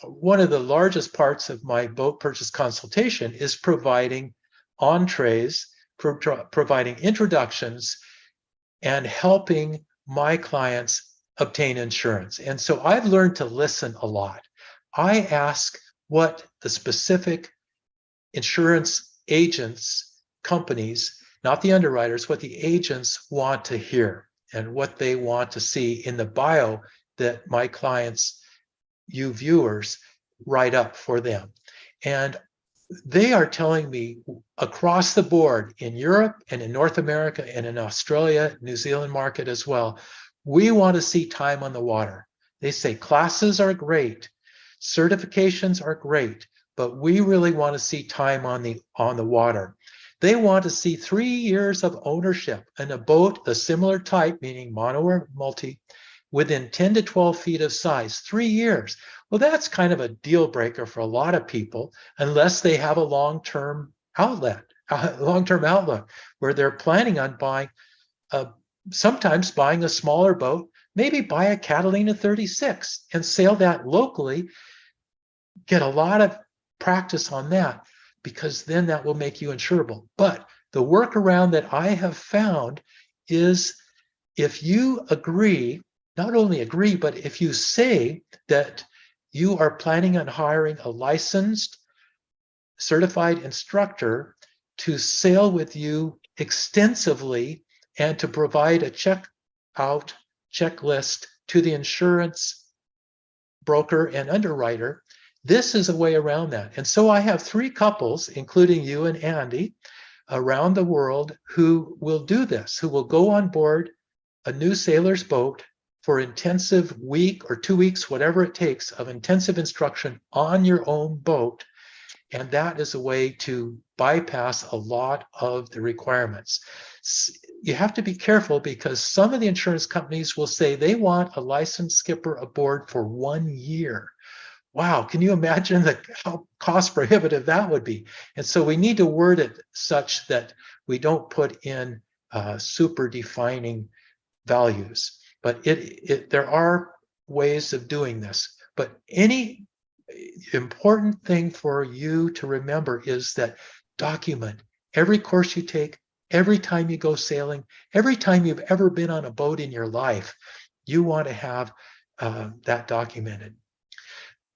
S1: one of the largest parts of my boat purchase consultation is providing entrees, providing introductions, and helping my clients obtain insurance. And so I've learned to listen a lot. I ask what the specific insurance agents, companies, not the underwriters, what the agents want to hear and what they want to see in the bio that my clients, you viewers, write up for them. And they are telling me across the board in Europe and in North America and in Australia, New Zealand market as well, we want to see time on the water. They say classes are great, certifications are great, but we really want to see time on the water. They want to see 3 years of ownership in a boat, a similar type, meaning mono or multi, within 10 to 12 feet of size, 3 years. Well, that's kind of a deal breaker for a lot of people, unless they have a long-term outlook, where they're planning on buying, sometimes buying a smaller boat, maybe buy a Catalina 36 and sail that locally, get a lot of practice on that, because then that will make you insurable. But the workaround that I have found is, if you agree, not only agree, but if you say that you are planning on hiring a licensed, certified instructor to sail with you extensively and to provide a checklist to the insurance broker and underwriter, this is a way around that. And so I have 3 couples, including you and Andy, around the world who will do this, who will go on board a new sailor's boat for intensive week or 2 weeks, whatever it takes, of intensive instruction on your own boat. And that is a way to bypass a lot of the requirements. You have to be careful, because some of the insurance companies will say they want a licensed skipper aboard for 1 year. Wow, can you imagine how cost prohibitive that would be? And so we need to word it such that We don't put in super defining values, but there are ways of doing this. But any important thing for you to remember is that document every course you take, every time you go sailing, every time you've ever been on a boat in your life. You want to have that documented.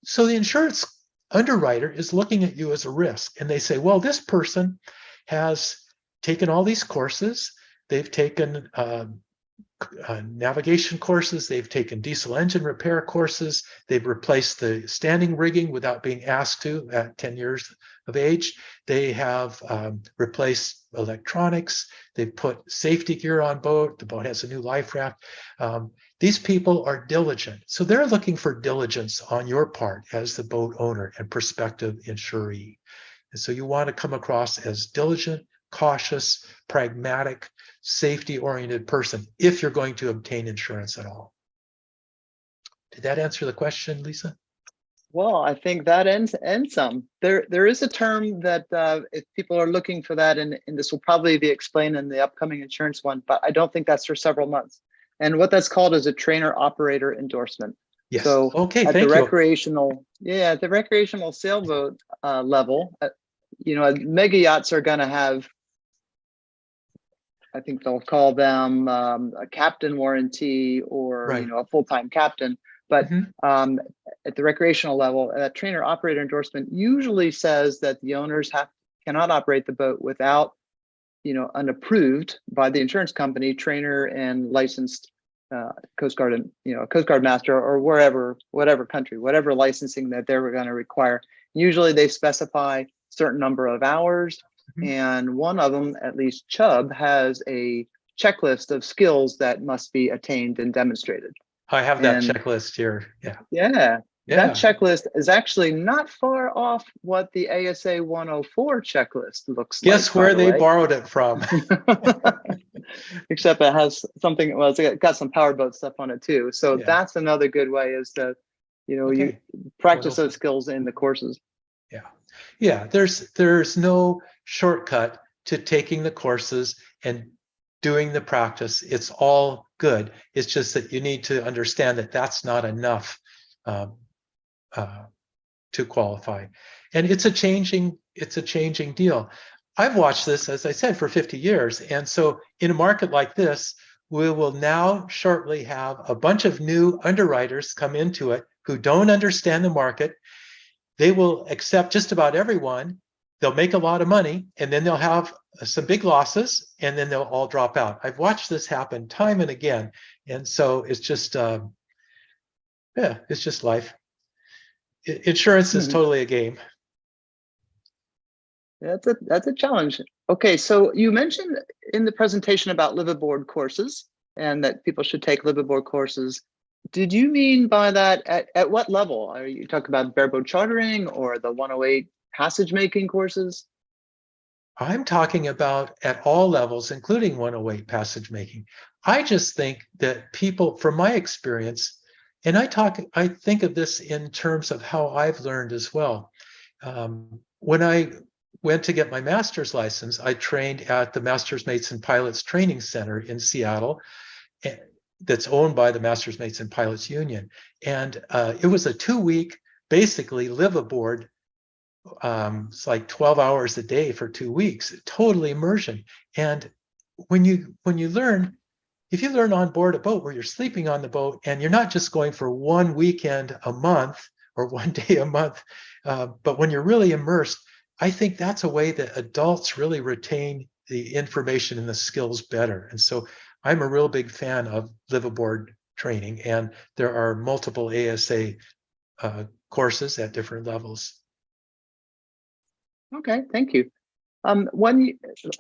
S1: So the insurance underwriter is looking at you as a risk, and they say, well, this person has taken all these courses. They've taken navigation courses, they've taken diesel engine repair courses, they've replaced the standing rigging without being asked to at 10 years of age. They have replaced electronics, they've put safety gear on boat, the boat has a new life raft. These people are diligent. So they're looking for diligence on your part as the boat owner and prospective insuree. And so you want to come across as diligent, cautious, pragmatic, safety-oriented person if you're going to obtain insurance at all. Did that answer the question, Lisa?
S2: Well, I think that ends some. There is a term that if people are looking for that, and this will probably be explained in the upcoming insurance one, but I don't think that's for several months. And what that's called is a trainer operator endorsement.
S1: Yes.
S2: So
S1: okay,
S2: at
S1: thank
S2: the
S1: you.
S2: at the recreational sailboat level, mega yachts are going to have, I think they'll call them a captain warranty or
S1: Right.
S2: a full-time captain. But
S1: Mhm.
S2: at the recreational level, a trainer operator endorsement usually says that the owners cannot operate the boat without an approved by the insurance company trainer and licensed Coast Guard and Coast Guard master, or whatever country, whatever licensing that they were going to require. Usually they specify certain number of hours, and one of them, at least Chubb, has a checklist of skills that must be attained and demonstrated.
S1: I have that checklist here.
S2: Yeah. That checklist is actually not far off what the ASA 104 checklist looks like.
S1: Guess where they borrowed it from.
S2: Except it has something, well, it's got some powerboat stuff on it too. So that's another good way, is to, you practice those skills in the courses.
S1: Yeah. There's no shortcut to taking the courses and doing the practice. It's all good. It's just that you need to understand that that's not enough to qualify. And it's a changing deal. I've watched this, as I said, for 50 years. And so in a market like this, we will now shortly have a bunch of new underwriters come into it who don't understand the market. They will accept just about everyone. They'll make a lot of money, and then they'll have some big losses, and then they'll all drop out. I've watched this happen time and again. And so it's just, it's just life. Insurance is totally a game.
S2: That's a challenge. Okay, so you mentioned in the presentation about liveaboard courses and that people should take liveaboard courses. Did you mean by that at what level? Are you talking about bareboat chartering or the 108 passage making courses?
S1: I'm talking about at all levels, including 108 passage making. I just think that people, from my experience, and I think of this in terms of how I've learned as well. When I went to get my master's license, I trained at the Masters Mates and Pilots Training Center in Seattle, that's owned by the Masters Mates and Pilots Union. And it was a 2-week, basically live aboard. It's like 12 hours a day for 2 weeks, total immersion. And when you learn, if you learn on board a boat where you're sleeping on the boat and you're not just going for one weekend a month or one day a month, but when you're really immersed, I think that's a way that adults really retain the information and the skills better. And so I'm a real big fan of live aboard training, and there are multiple ASA courses at different levels.
S2: Okay, thank you.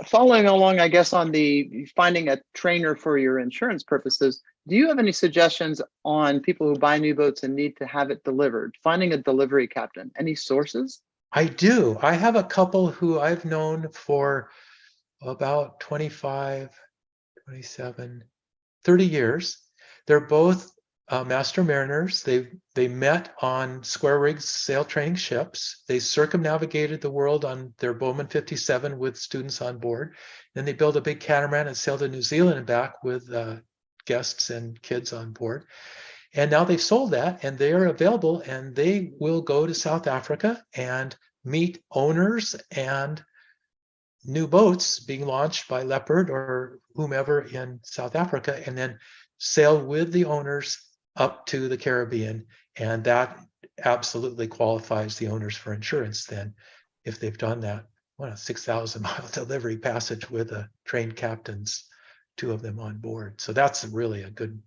S2: Following along, I guess, on the finding a trainer for your insurance purposes, do you have any suggestions on people who buy new boats and need to have it delivered? Finding a delivery captain, any sources?
S1: I do. I have a couple who I've known for about 25, 27, 30 years. They're both master mariners. They met on square rigs sail training ships. They circumnavigated the world on their Bowman 57 with students on board. Then they built a big catamaran and sailed to New Zealand and back with guests and kids on board. And now they've sold that and they are available, and they will go to South Africa and meet owners and new boats being launched by Leopard or whomever in South Africa, and then sail with the owners up to the Caribbean. And that absolutely qualifies the owners for insurance then, if they've done that. What a 6,000-mile delivery passage with trained captains, 2 of them on board. So that's really a good,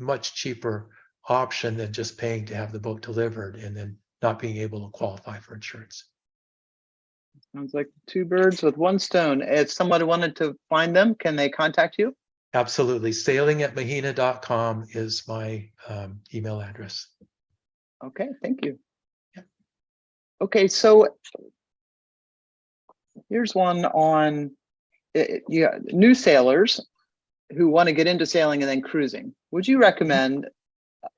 S1: much cheaper option than just paying to have the boat delivered and then not being able to qualify for insurance.
S2: Sounds like 2 birds with 1 stone. If somebody wanted to find them, can they contact you?
S1: Absolutely. Sailing@mahina.com is my email address.
S2: Okay, thank you.
S1: Yeah.
S2: Okay, so here's one on new sailors who want to get into sailing and then cruising. Would you recommend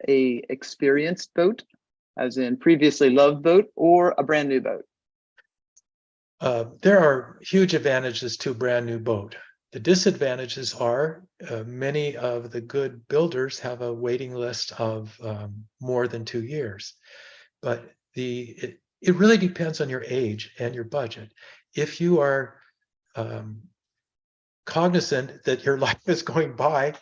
S2: a experienced boat, as in previously loved boat, or a brand new boat?
S1: There are huge advantages to a brand new boat. The disadvantages are many of the good builders have a waiting list of more than 2 years. But it really depends on your age and your budget. If you are cognizant that your life is going by,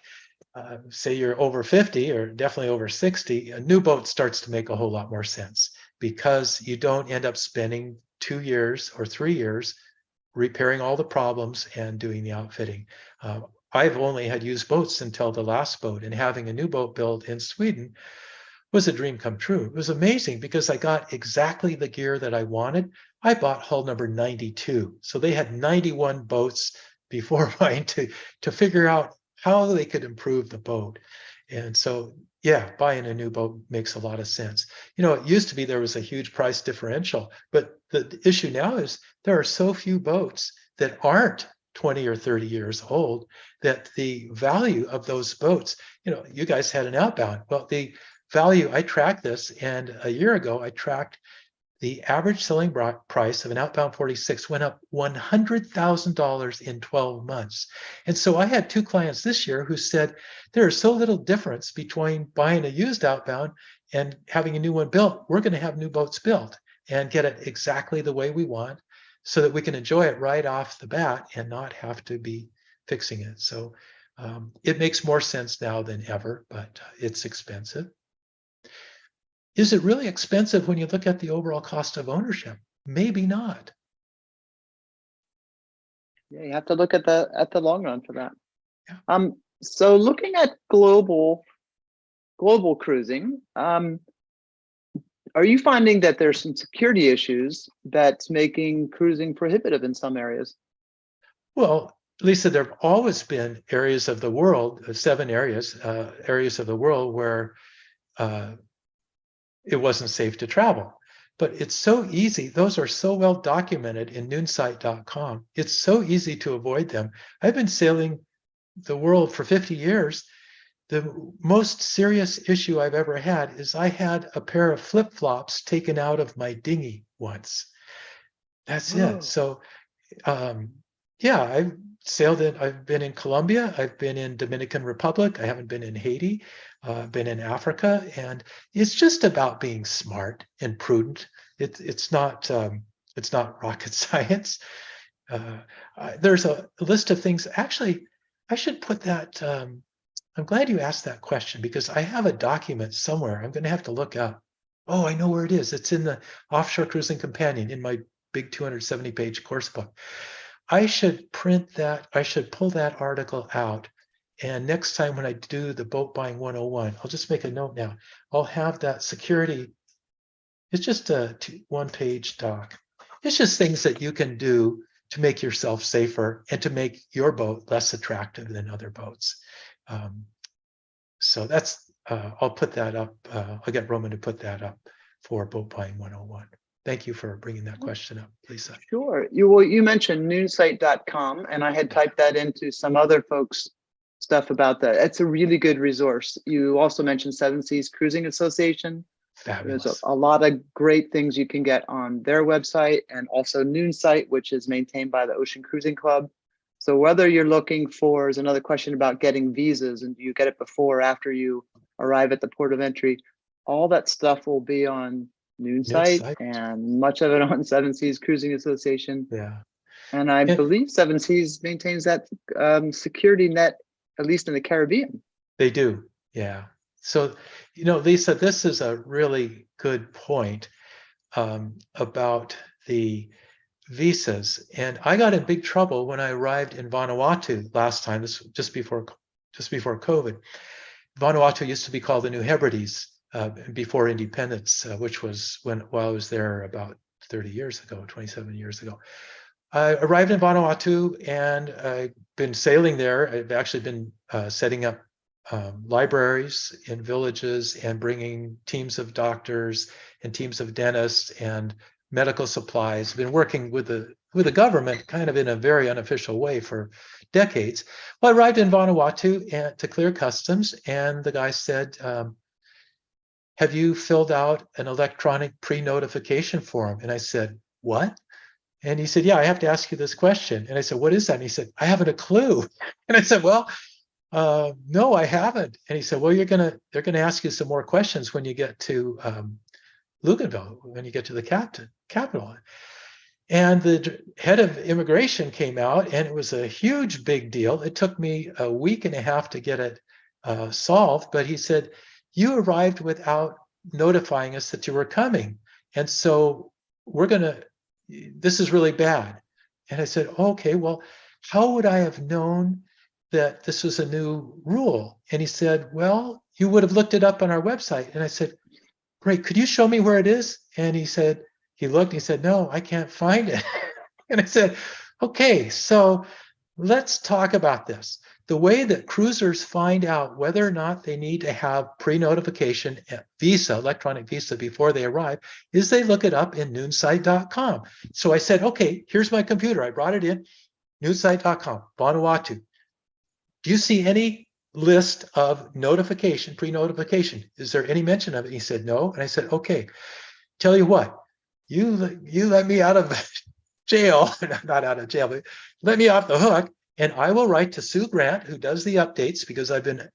S1: say you're over 50 or definitely over 60, a new boat starts to make a whole lot more sense, because you don't end up spending 2 years or 3 years repairing all the problems and doing the outfitting. I've only had used boats until the last boat, and having a new boat built in Sweden was a dream come true. It was amazing because I got exactly the gear that I wanted. I bought hull number 92. So they had 91 boats before mine to figure out how they could improve the boat. And so, yeah, buying a new boat makes a lot of sense. You know, it used to be there was a huge price differential, but the issue now is there are so few boats that aren't 20 or 30 years old that the value of those boats, you know, you guys had an outbound. Well, the value, I tracked this, and a year ago I tracked the average selling price of an outbound 46 went up $100,000 in 12 months. And so I had 2 clients this year who said there is so little difference between buying a used outbound and having a new one built. We're going to have new boats built and get it exactly the way we want so that we can enjoy it right off the bat and not have to be fixing it. So it makes more sense now than ever, but it's expensive. Is it really expensive when you look at the overall cost of ownership? Maybe not.
S2: Yeah, you have to look at the long run for that.
S1: Yeah.
S2: So looking at global cruising, are you finding that there's some security issues that's making cruising prohibitive in some areas?
S1: Well, Lisa, there have always been areas of the world, 7 areas of the world where it wasn't safe to travel. But it's so easy. Those are so well documented in noonsight.com. It's so easy to avoid them. I've been sailing the world for 50 years. The most serious issue I've ever had is I had a pair of flip-flops taken out of my dinghy once. That's it. So yeah, I've been in Colombia, I've been in Dominican Republic, I haven't been in Haiti, been in Africa, and it's just about being smart and prudent. It's not rocket science. There's a list of things. Actually, I should put that. I'm glad you asked that question because I have a document somewhere. I'm going to have to look up. Oh, I know where it is. It's in the Offshore Cruising Companion in my big 270-page course book. I should print that. I should pull that article out. And next time when I do the boat buying 101, I'll just make a note now. I'll have that security. It's just a 1-page doc. It's just things that you can do to make yourself safer and to make your boat less attractive than other boats. So that's, I'll put that up. I'll get Roman to put that up for Boat Buying 101. Thank you for bringing that question up, Lisa.
S2: Sure. You mentioned noonsight.com, and I had typed that into some other folks' stuff about that. It's a really good resource. You also mentioned Seven Seas Cruising Association. There's
S1: Fabulous.
S2: a lot of great things you can get on their website, and also Noonsite, which is maintained by the Ocean Cruising Club. So whether you're looking for, is another question about getting visas, and do you get it before or after you arrive at the port of entry, all that stuff will be on
S1: New
S2: Noonsite,
S1: site.
S2: and much of it on Seven Seas Cruising Association.
S1: Yeah.
S2: And I
S1: And
S2: believe Seven Seas maintains that security net, at least in the Caribbean.
S1: they do. Yeah. So, Lisa, this is a really good point about the visas. And I got in big trouble when I arrived in Vanuatu last time. This was just before COVID. Vanuatu used to be called the New Hebrides before independence, which was while I was there about 30 years ago, 27 years ago. I arrived in Vanuatu and I've been sailing there. I've actually been setting up libraries in villages and bringing teams of doctors and teams of dentists and medical supplies. Been working with the government kind of in a very unofficial way for decades. Well, I arrived in Vanuatu to clear customs, and the guy said, have you filled out an electronic pre-notification form? And I said, what? And he said, yeah, I have to ask you this question. And I said, what is that? And he said, I haven't a clue. And I said, well, no, I haven't. And he said, well, they're gonna ask you some more questions when you get to Luganville, when you get to the capital. And the head of immigration came out, and it was a huge big deal. It took me a week and a half to get it solved, but he said, you arrived without notifying us that you were coming. And so this is really bad. And I said, okay, well, how would I have known that this was a new rule? And he said, well, you would have looked it up on our website. And I said, great, could you show me where it is? And he said, he looked, he said, no, I can't find it. And I said, okay, so let's talk about this. The way that cruisers find out whether or not they need to have pre-notification visa, electronic visa before they arrive, is they look it up in noonsite.com. So I said, okay, here's my computer. I brought it in, noonsite.com, Vanuatu. Do you see any list of notification, pre-notification? Is there any mention of it? He said, no. And I said, okay, tell you what, you let me out of jail, not out of jail, but let me off the hook, and I will write to Sue Grant, who does the updates, because I've been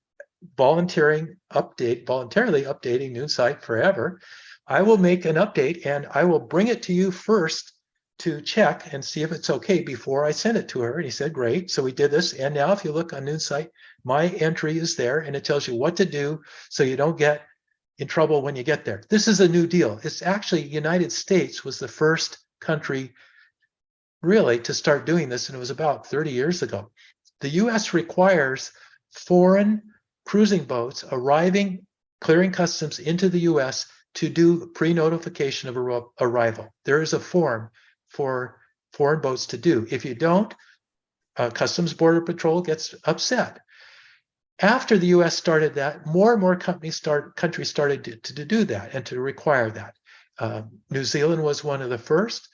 S1: voluntarily updating Noonsite forever. I will make an update and I will bring it to you first to check and see if it's okay before I send it to her. And he said, great. So we did this. And now if you look on Noonsite, my entry is there and it tells you what to do so you don't get in trouble when you get there. This is a new deal. It's actually, United States was the first country really to start doing this, and it was about 30 years ago. The US requires foreign cruising boats arriving, clearing customs into the US to do pre-notification of arrival. There is a form for foreign boats to do. If you don't, Customs Border Patrol gets upset. After the US started that, more and more countries started to do that and to require that. New Zealand was one of the first.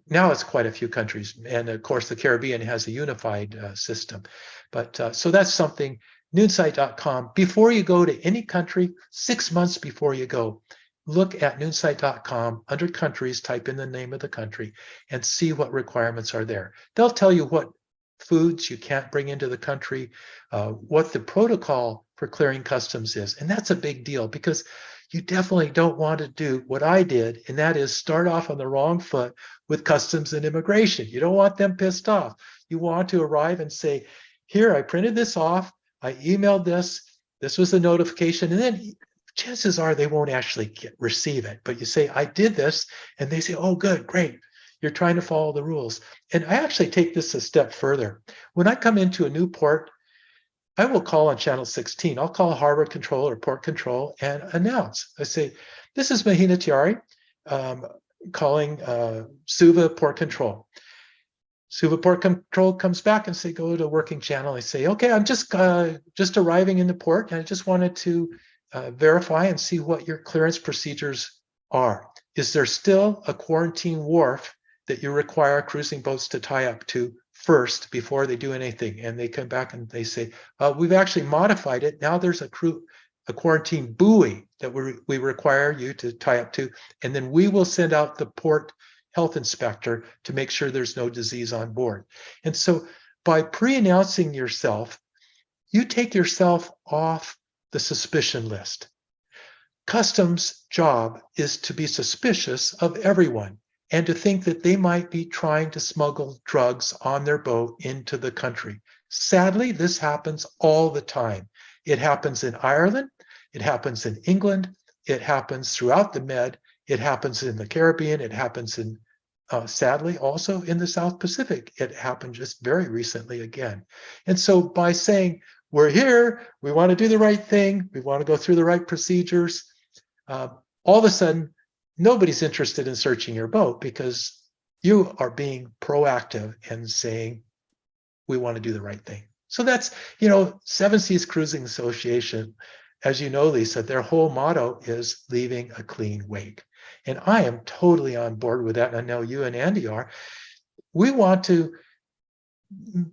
S1: Now it's quite a few countries, and of course the Caribbean has a unified system. But so that's something. Noonsite.com. Before you go to any country, 6 months before you go, look at Noonsite.com. Under countries, type in the name of the country and see what requirements are there. They'll tell you what foods you can't bring into the country, what the protocol for clearing customs is. And that's a big deal, because you definitely don't want to do what I did, and that is start off on the wrong foot with customs and immigration. You don't want them pissed off. You want to arrive and say, here, I printed this off, I emailed this was the notification, and then chances are they won't actually receive it. But you say, I did this, and they say, oh, good, great. You're trying to follow the rules. And I actually take this a step further. When I come into a new port, I will call on channel 16. I'll call harbor control or port control and announce. I say, this is Mahina Tiari calling Suva port control. Suva port control comes back and say, go to working channel. I say, okay, I'm just arriving in the port, and I just wanted to verify and see what your clearance procedures are. Is there still a quarantine wharf that you require cruising boats to tie up to first before they do anything. And they come back and they say, we've actually modified it. Now there's a quarantine buoy that we require you to tie up to. And then we will send out the port health inspector to make sure there's no disease on board. And so by pre-announcing yourself, you take yourself off the suspicion list. Customs' job is to be suspicious of everyone and to think that they might be trying to smuggle drugs on their boat into the country. Sadly, this happens all the time. It happens in Ireland, it happens in England, it happens throughout the Med, it happens in the Caribbean, it happens in, sadly, also in the South Pacific. It happened just very recently again. And so by saying, we're here, we want to do the right thing, we want to go through the right procedures, all of a sudden, nobody's interested in searching your boat because you are being proactive and saying, we want to do the right thing. So that's, Seven Seas Cruising Association, as you know, Lisa, their whole motto is leaving a clean wake. And I am totally on board with that. And I know you and Andy are. We want to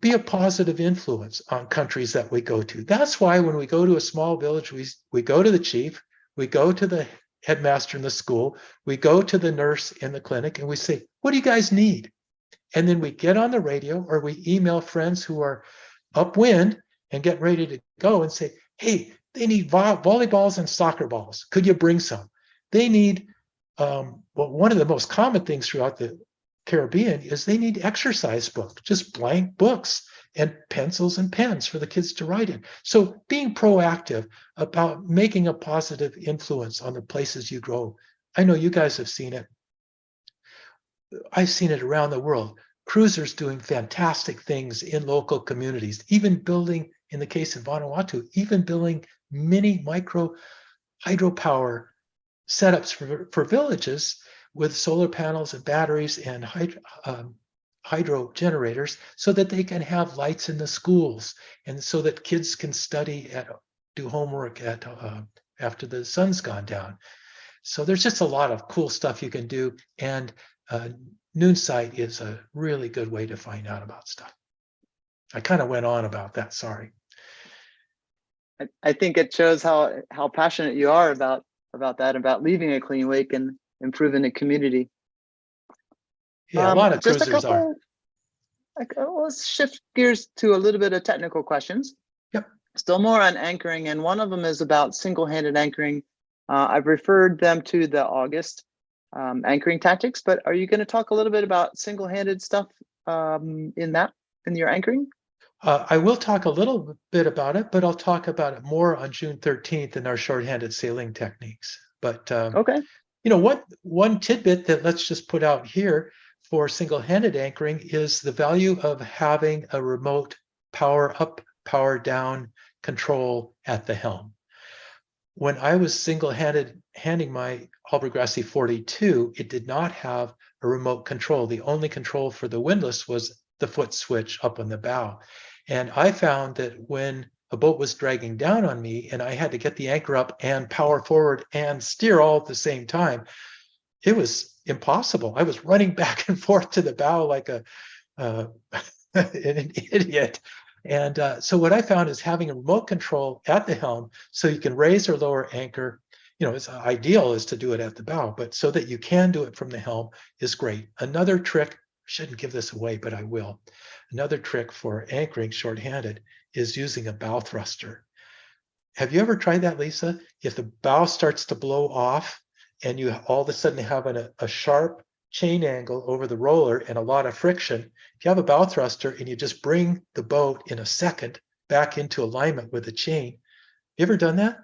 S1: be a positive influence on countries that we go to. That's why when we go to a small village, we go to the chief, we go to the headmaster in the school, we go to the nurse in the clinic, and we say, what do you guys need? And then we get on the radio or we email friends who are upwind and get ready to go and say, hey, they need volleyballs and soccer balls. Could you bring some? They need, one of the most common things throughout the Caribbean is they need exercise books, just blank books and pencils and pens for the kids to write in. So being proactive about making a positive influence on the places you go. I know you guys have seen it. I've seen it around the world. Cruisers doing fantastic things in local communities, even building, in the case of Vanuatu, even building mini micro hydropower setups for villages with solar panels and batteries and hydro generators so that they can have lights in the schools and so that kids can do homework after the sun's gone down. So there's just a lot of cool stuff you can do. And Noonsite is a really good way to find out about stuff. I kind of went on about that, sorry.
S2: I think it shows how passionate you are about that, about leaving a clean wake and improving the community.
S1: Yeah, a lot of
S2: just
S1: cruisers are.
S2: Let's shift gears to a little bit of technical questions.
S1: Yep.
S2: Still more on anchoring, and one of them is about single-handed anchoring. I've referred them to the August anchoring tactics, but are you going to talk a little bit about single-handed stuff in your anchoring?
S1: I will talk a little bit about it, but I'll talk about it more on June 13th in our shorthanded sailing techniques. But
S2: okay.
S1: One tidbit that let's just put out here for single-handed anchoring is the value of having a remote power up, power down control at the helm. When I was handing my Albergrassi 42, it did not have a remote control. The only control for the windlass was the foot switch up on the bow. And I found that when a boat was dragging down on me and I had to get the anchor up and power forward and steer all at the same time, it was impossible. I was running back and forth to the bow like an idiot. And so what I found is having a remote control at the helm so you can raise or lower anchor. It's ideal is to do it at the bow, but so that you can do it from the helm is great. Another trick, I shouldn't give this away, but I will. Another trick for anchoring shorthanded is using a bow thruster. Have you ever tried that, Lisa? If the bow starts to blow off and you all of a sudden have a sharp chain angle over the roller and a lot of friction, if you have a bow thruster and you just bring the boat in a second back into alignment with the chain, you ever done that?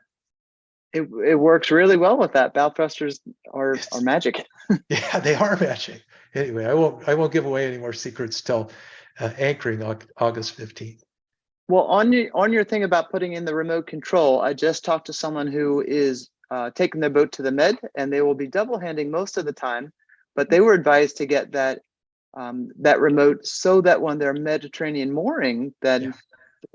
S2: It works really well with that. Bow thrusters are magic.
S1: Yeah, they are magic. Anyway, I won't give away any more secrets till anchoring August 15th.
S2: Well, on your thing about putting in the remote control, I just talked to someone who is taking their boat to the Med, and they will be double handing most of the time, but they were advised to get that remote so that when they're Mediterranean mooring, then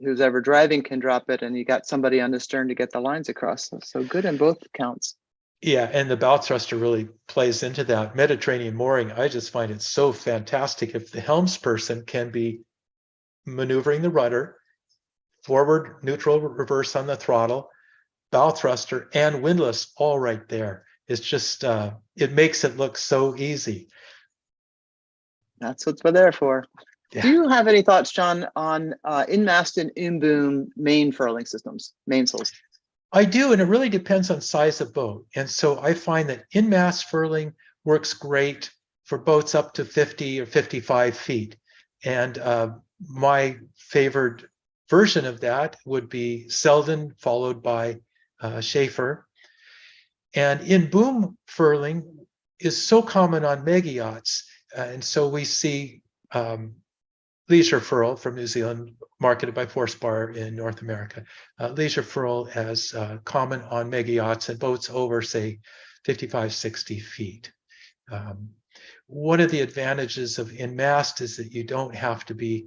S2: who's ever driving can drop it, and you got somebody on the stern to get the lines across. So good in both counts.
S1: Yeah, and the bow thruster really plays into that. Mediterranean mooring, I just find it so fantastic if the helmsperson can be maneuvering the rudder, forward, neutral, reverse on the throttle, bow thruster, and windlass all right there. It's just, it makes it look so easy.
S2: That's what we're there for.
S1: Yeah.
S2: Do you have any thoughts, John, on in-mast and in-boom main furling systems, mainsails?
S1: I do, and it really depends on size of boat. And so I find that in-mast furling works great for boats up to 50 or 55 feet. And my favored version of that would be Selden, followed by Schaefer. And in-boom furling is so common on mega yachts. And so we see leisure furl from New Zealand, marketed by Forcebar in North America. Leisure furl as common on mega yachts and boats over, say, 55, 60 feet. One of the advantages of in-mast is that you don't have to be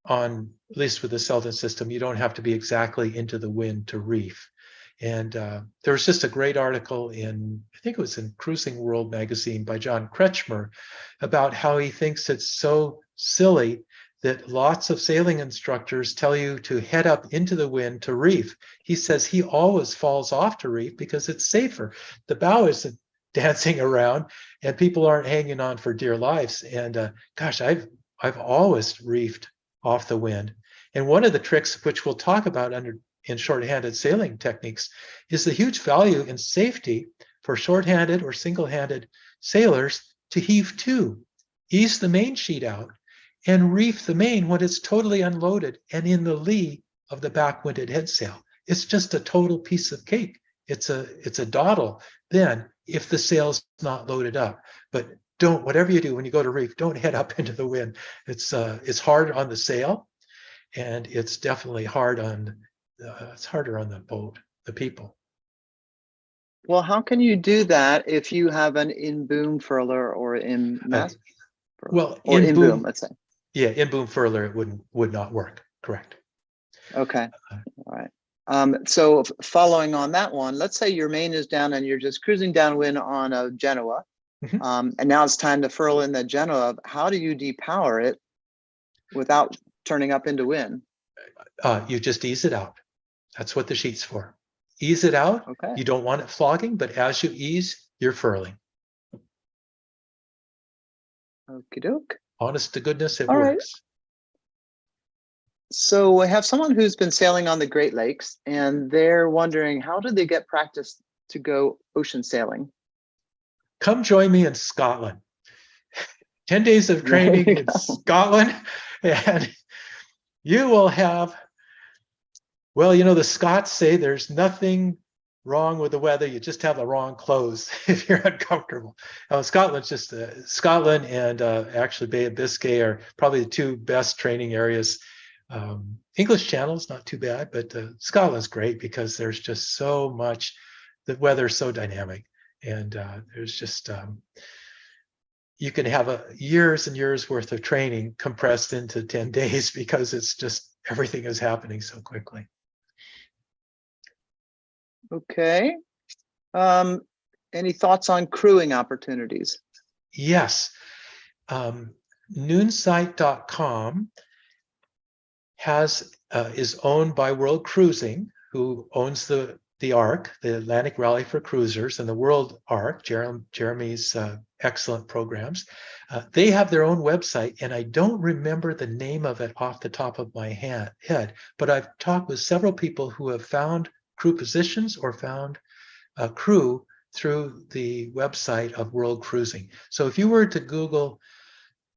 S1: on, at least with the Selden system, you don't have to be exactly into the wind to reef. And there was just a great article in, I think it was in Cruising World magazine by John Kretschmer, about how he thinks it's so silly that lots of sailing instructors tell you to head up into the wind to reef. He says he always falls off to reef because it's safer. The bow isn't dancing around and people aren't hanging on for dear lives. And gosh, I've always reefed off the wind. And one of the tricks, which we'll talk about in short-handed sailing techniques, is the huge value in safety for short-handed or single-handed sailors to heave to, ease the main sheet out, and reef the main when it's totally unloaded and in the lee of the back-winded headsail. It's just a total piece of cake. It's a dawdle then if the sail's not loaded up. But don't, whatever you do when you go to reef, don't head up into the wind. It's hard on the sail, and it's definitely hard on it's harder on the boat, the people.
S2: Well, how can you do that if you have an in-boom furler or in-mast furler?
S1: Well,
S2: or in-boom, let's say.
S1: Yeah, in-boom furler, it would not work. Correct.
S2: Okay. All right. So following on that one, let's say your main is down and you're just cruising downwind on a Genoa. And now it's time to furl in the Genoa. How do you depower it without turning up into wind?
S1: You just ease it out. That's what the sheet's for. Ease it out.
S2: Okay.
S1: You don't want it flogging, but as you ease, you're furling.
S2: Okie doke.
S1: Honest to goodness, it
S2: All right.
S1: works.
S2: So I have someone who's been sailing on the Great Lakes, and they're wondering, how do they get practice to go ocean sailing?
S1: Come join me in Scotland. 10 days of training in Scotland, and you will have, well, you know, the Scots say there's nothing wrong with the weather. You just have the wrong clothes if you're uncomfortable. Scotland's just Scotland and actually Bay of Biscay are probably the two best training areas. English Channel's not too bad, but Scotland's great because there's just so much, the weather's so dynamic, and there's just you can have years and years worth of training compressed into 10 days because it's just everything is happening so quickly.
S2: Okay. Any thoughts on crewing opportunities?
S1: Yes. Noonsight.com is owned by World Cruising, who owns the ARC, the Atlantic Rally for Cruisers, and the World ARC, Jeremy's excellent programs. They have their own website, and I don't remember the name of it off the top of my head, but I've talked with several people who have found crew positions or found a crew through the website of World Cruising. So if you were to Google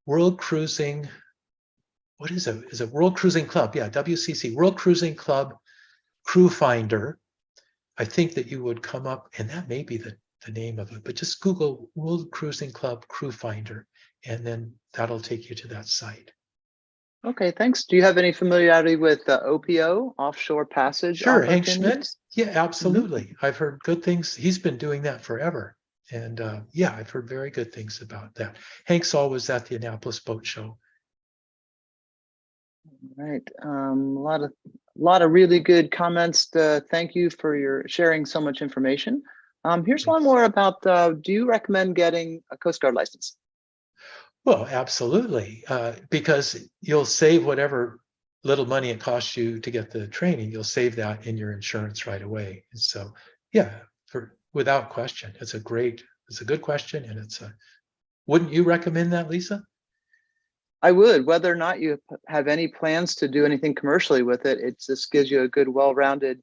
S1: World Cruising, what is it? Is it World Cruising Club? Yeah, WCC, World Cruising Club Crew Finder. I think that you would come up, and that may be the name of it, but just Google World Cruising Club Crew Finder, and then that'll take you to that site.
S2: Okay, thanks. Do you have any familiarity with OPO, Offshore Passage?
S1: Sure, Hank Schmidt. Yeah, absolutely. I've heard good things. He's been doing that forever. And yeah, I've heard very good things about that. Hank's always at the Annapolis Boat Show.
S2: All right. A lot of really good comments. Thank you for your sharing so much information. Here's one more about, do you recommend getting a Coast Guard license?
S1: Well, absolutely, because you'll save whatever little money it costs you to get the training. You'll save that in your insurance right away. And so, yeah, without question, it's a good question, and wouldn't you recommend that, Lisa?
S2: I would, whether or not you have any plans to do anything commercially with it, it just gives you a good, well-rounded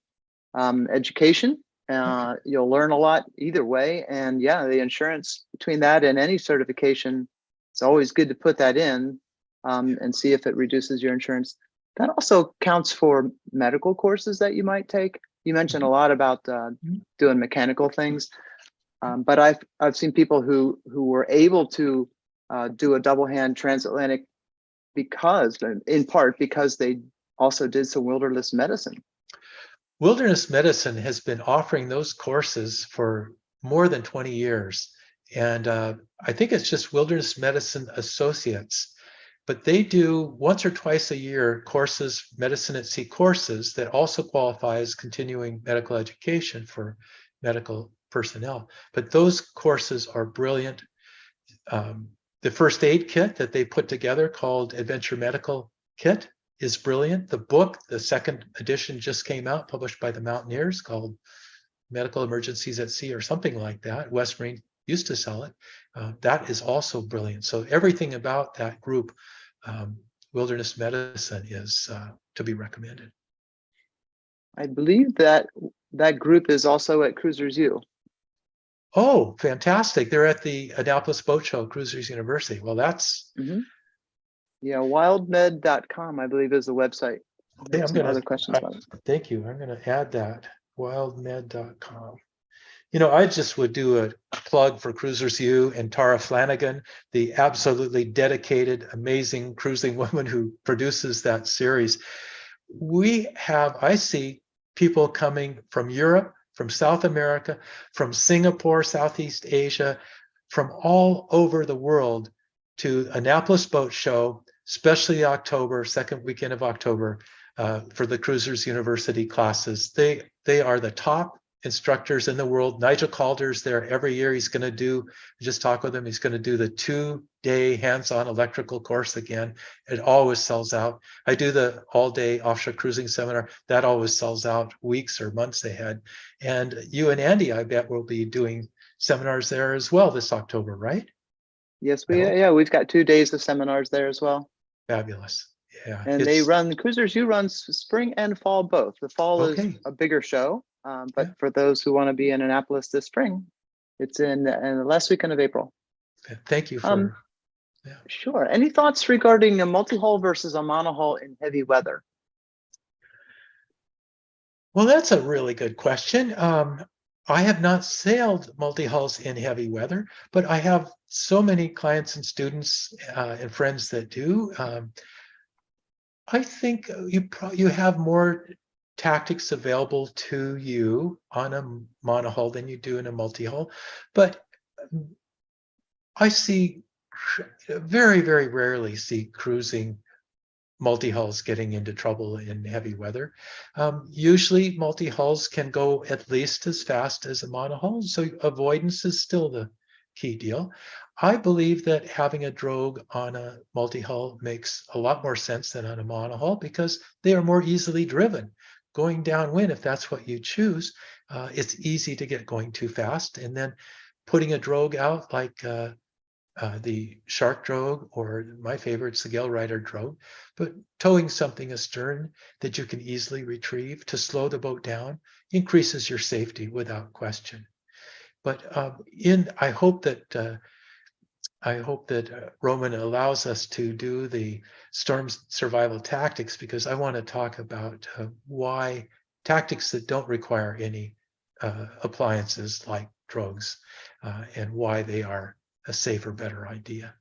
S2: education.
S1: Okay.
S2: You'll learn a lot either way. And yeah, the insurance between that and any certification, it's always good to put that in and see if it reduces your insurance. That also counts for medical courses that you might take. You mentioned a
S1: Mhm.
S2: lot about
S1: Mhm.
S2: doing mechanical things, but I've seen people who were able to do a double hand transatlantic because, in part, because they also did some wilderness medicine.
S1: Wilderness medicine has been offering those courses for more than 20 years. And I think it's just Wilderness Medicine Associates, but they do once or twice a year courses, medicine at sea courses that also qualify as continuing medical education for medical personnel. But those courses are brilliant. Um, the first aid kit that they put together called Adventure Medical Kit is brilliant. The book, the second edition, just came out, published by the Mountaineers, called Medical Emergencies at Sea or something like that. West Marine used to sell it. That is also brilliant. So everything about that group, um, Wilderness Medicine, is to be recommended.
S2: I believe that that group is also at Cruisers U.
S1: Oh, fantastic. They're at the Annapolis Boat Show, Cruisers University. Well, that's,
S2: Mm-hmm. Yeah, wildmed.com, I believe, is the website.
S1: hey,
S2: Some other questions about it.
S1: thank you. I'm going to add that, wildmed.com. You know, I just would do a plug for Cruisers U and Tara Flanagan, the absolutely dedicated, amazing cruising woman who produces that series. I see people coming from Europe, from South America, from Singapore, Southeast Asia, from all over the world to Annapolis Boat Show, especially October, second weekend of October, for the Cruisers University classes. They are the top instructors in the world. Nigel Calder's there every year. He's going to do, just talk with him, he's going to do the 2-day hands-on electrical course again. It always sells out. I do the all-day offshore cruising seminar. That always sells out weeks or months ahead. And you and Andy, I bet, will be doing seminars there as well this October, right?
S2: Yes,
S1: I hope.
S2: yeah, we've got 2 days of seminars there as well.
S1: Fabulous. Yeah,
S2: And they
S1: it's
S2: run Cruisers U runs spring and fall both. The fall is
S1: okay.
S2: a bigger show, but
S1: Yeah.
S2: for those who want to be in Annapolis this spring, it's in the last weekend of April.
S1: Thank you
S2: Um,
S1: for, yeah.
S2: sure. Any thoughts regarding a multi-hull versus a monohull in heavy weather?
S1: Well, that's a really good question. I have not sailed multi-hulls in heavy weather, but I have so many clients and students and friends that do. I think you have more tactics available to you on a monohull than you do in a multi-hull, but I see very, very rarely see cruising multi-hulls getting into trouble in heavy weather. Usually multi-hulls can go at least as fast as a monohull, so avoidance is still the key deal. I believe that having a drogue on a multi-hull makes a lot more sense than on a monohull because they are more easily driven. Going downwind, if that's what you choose, it's easy to get going too fast. And then putting a drogue out like the shark drogue, or my favorite's the Gale Rider drogue, but towing something astern that you can easily retrieve to slow the boat down increases your safety without question. But I hope that Roman allows us to do the storm survival tactics, because I want to talk about why tactics that don't require any appliances like drogues and why they are a safer, better idea.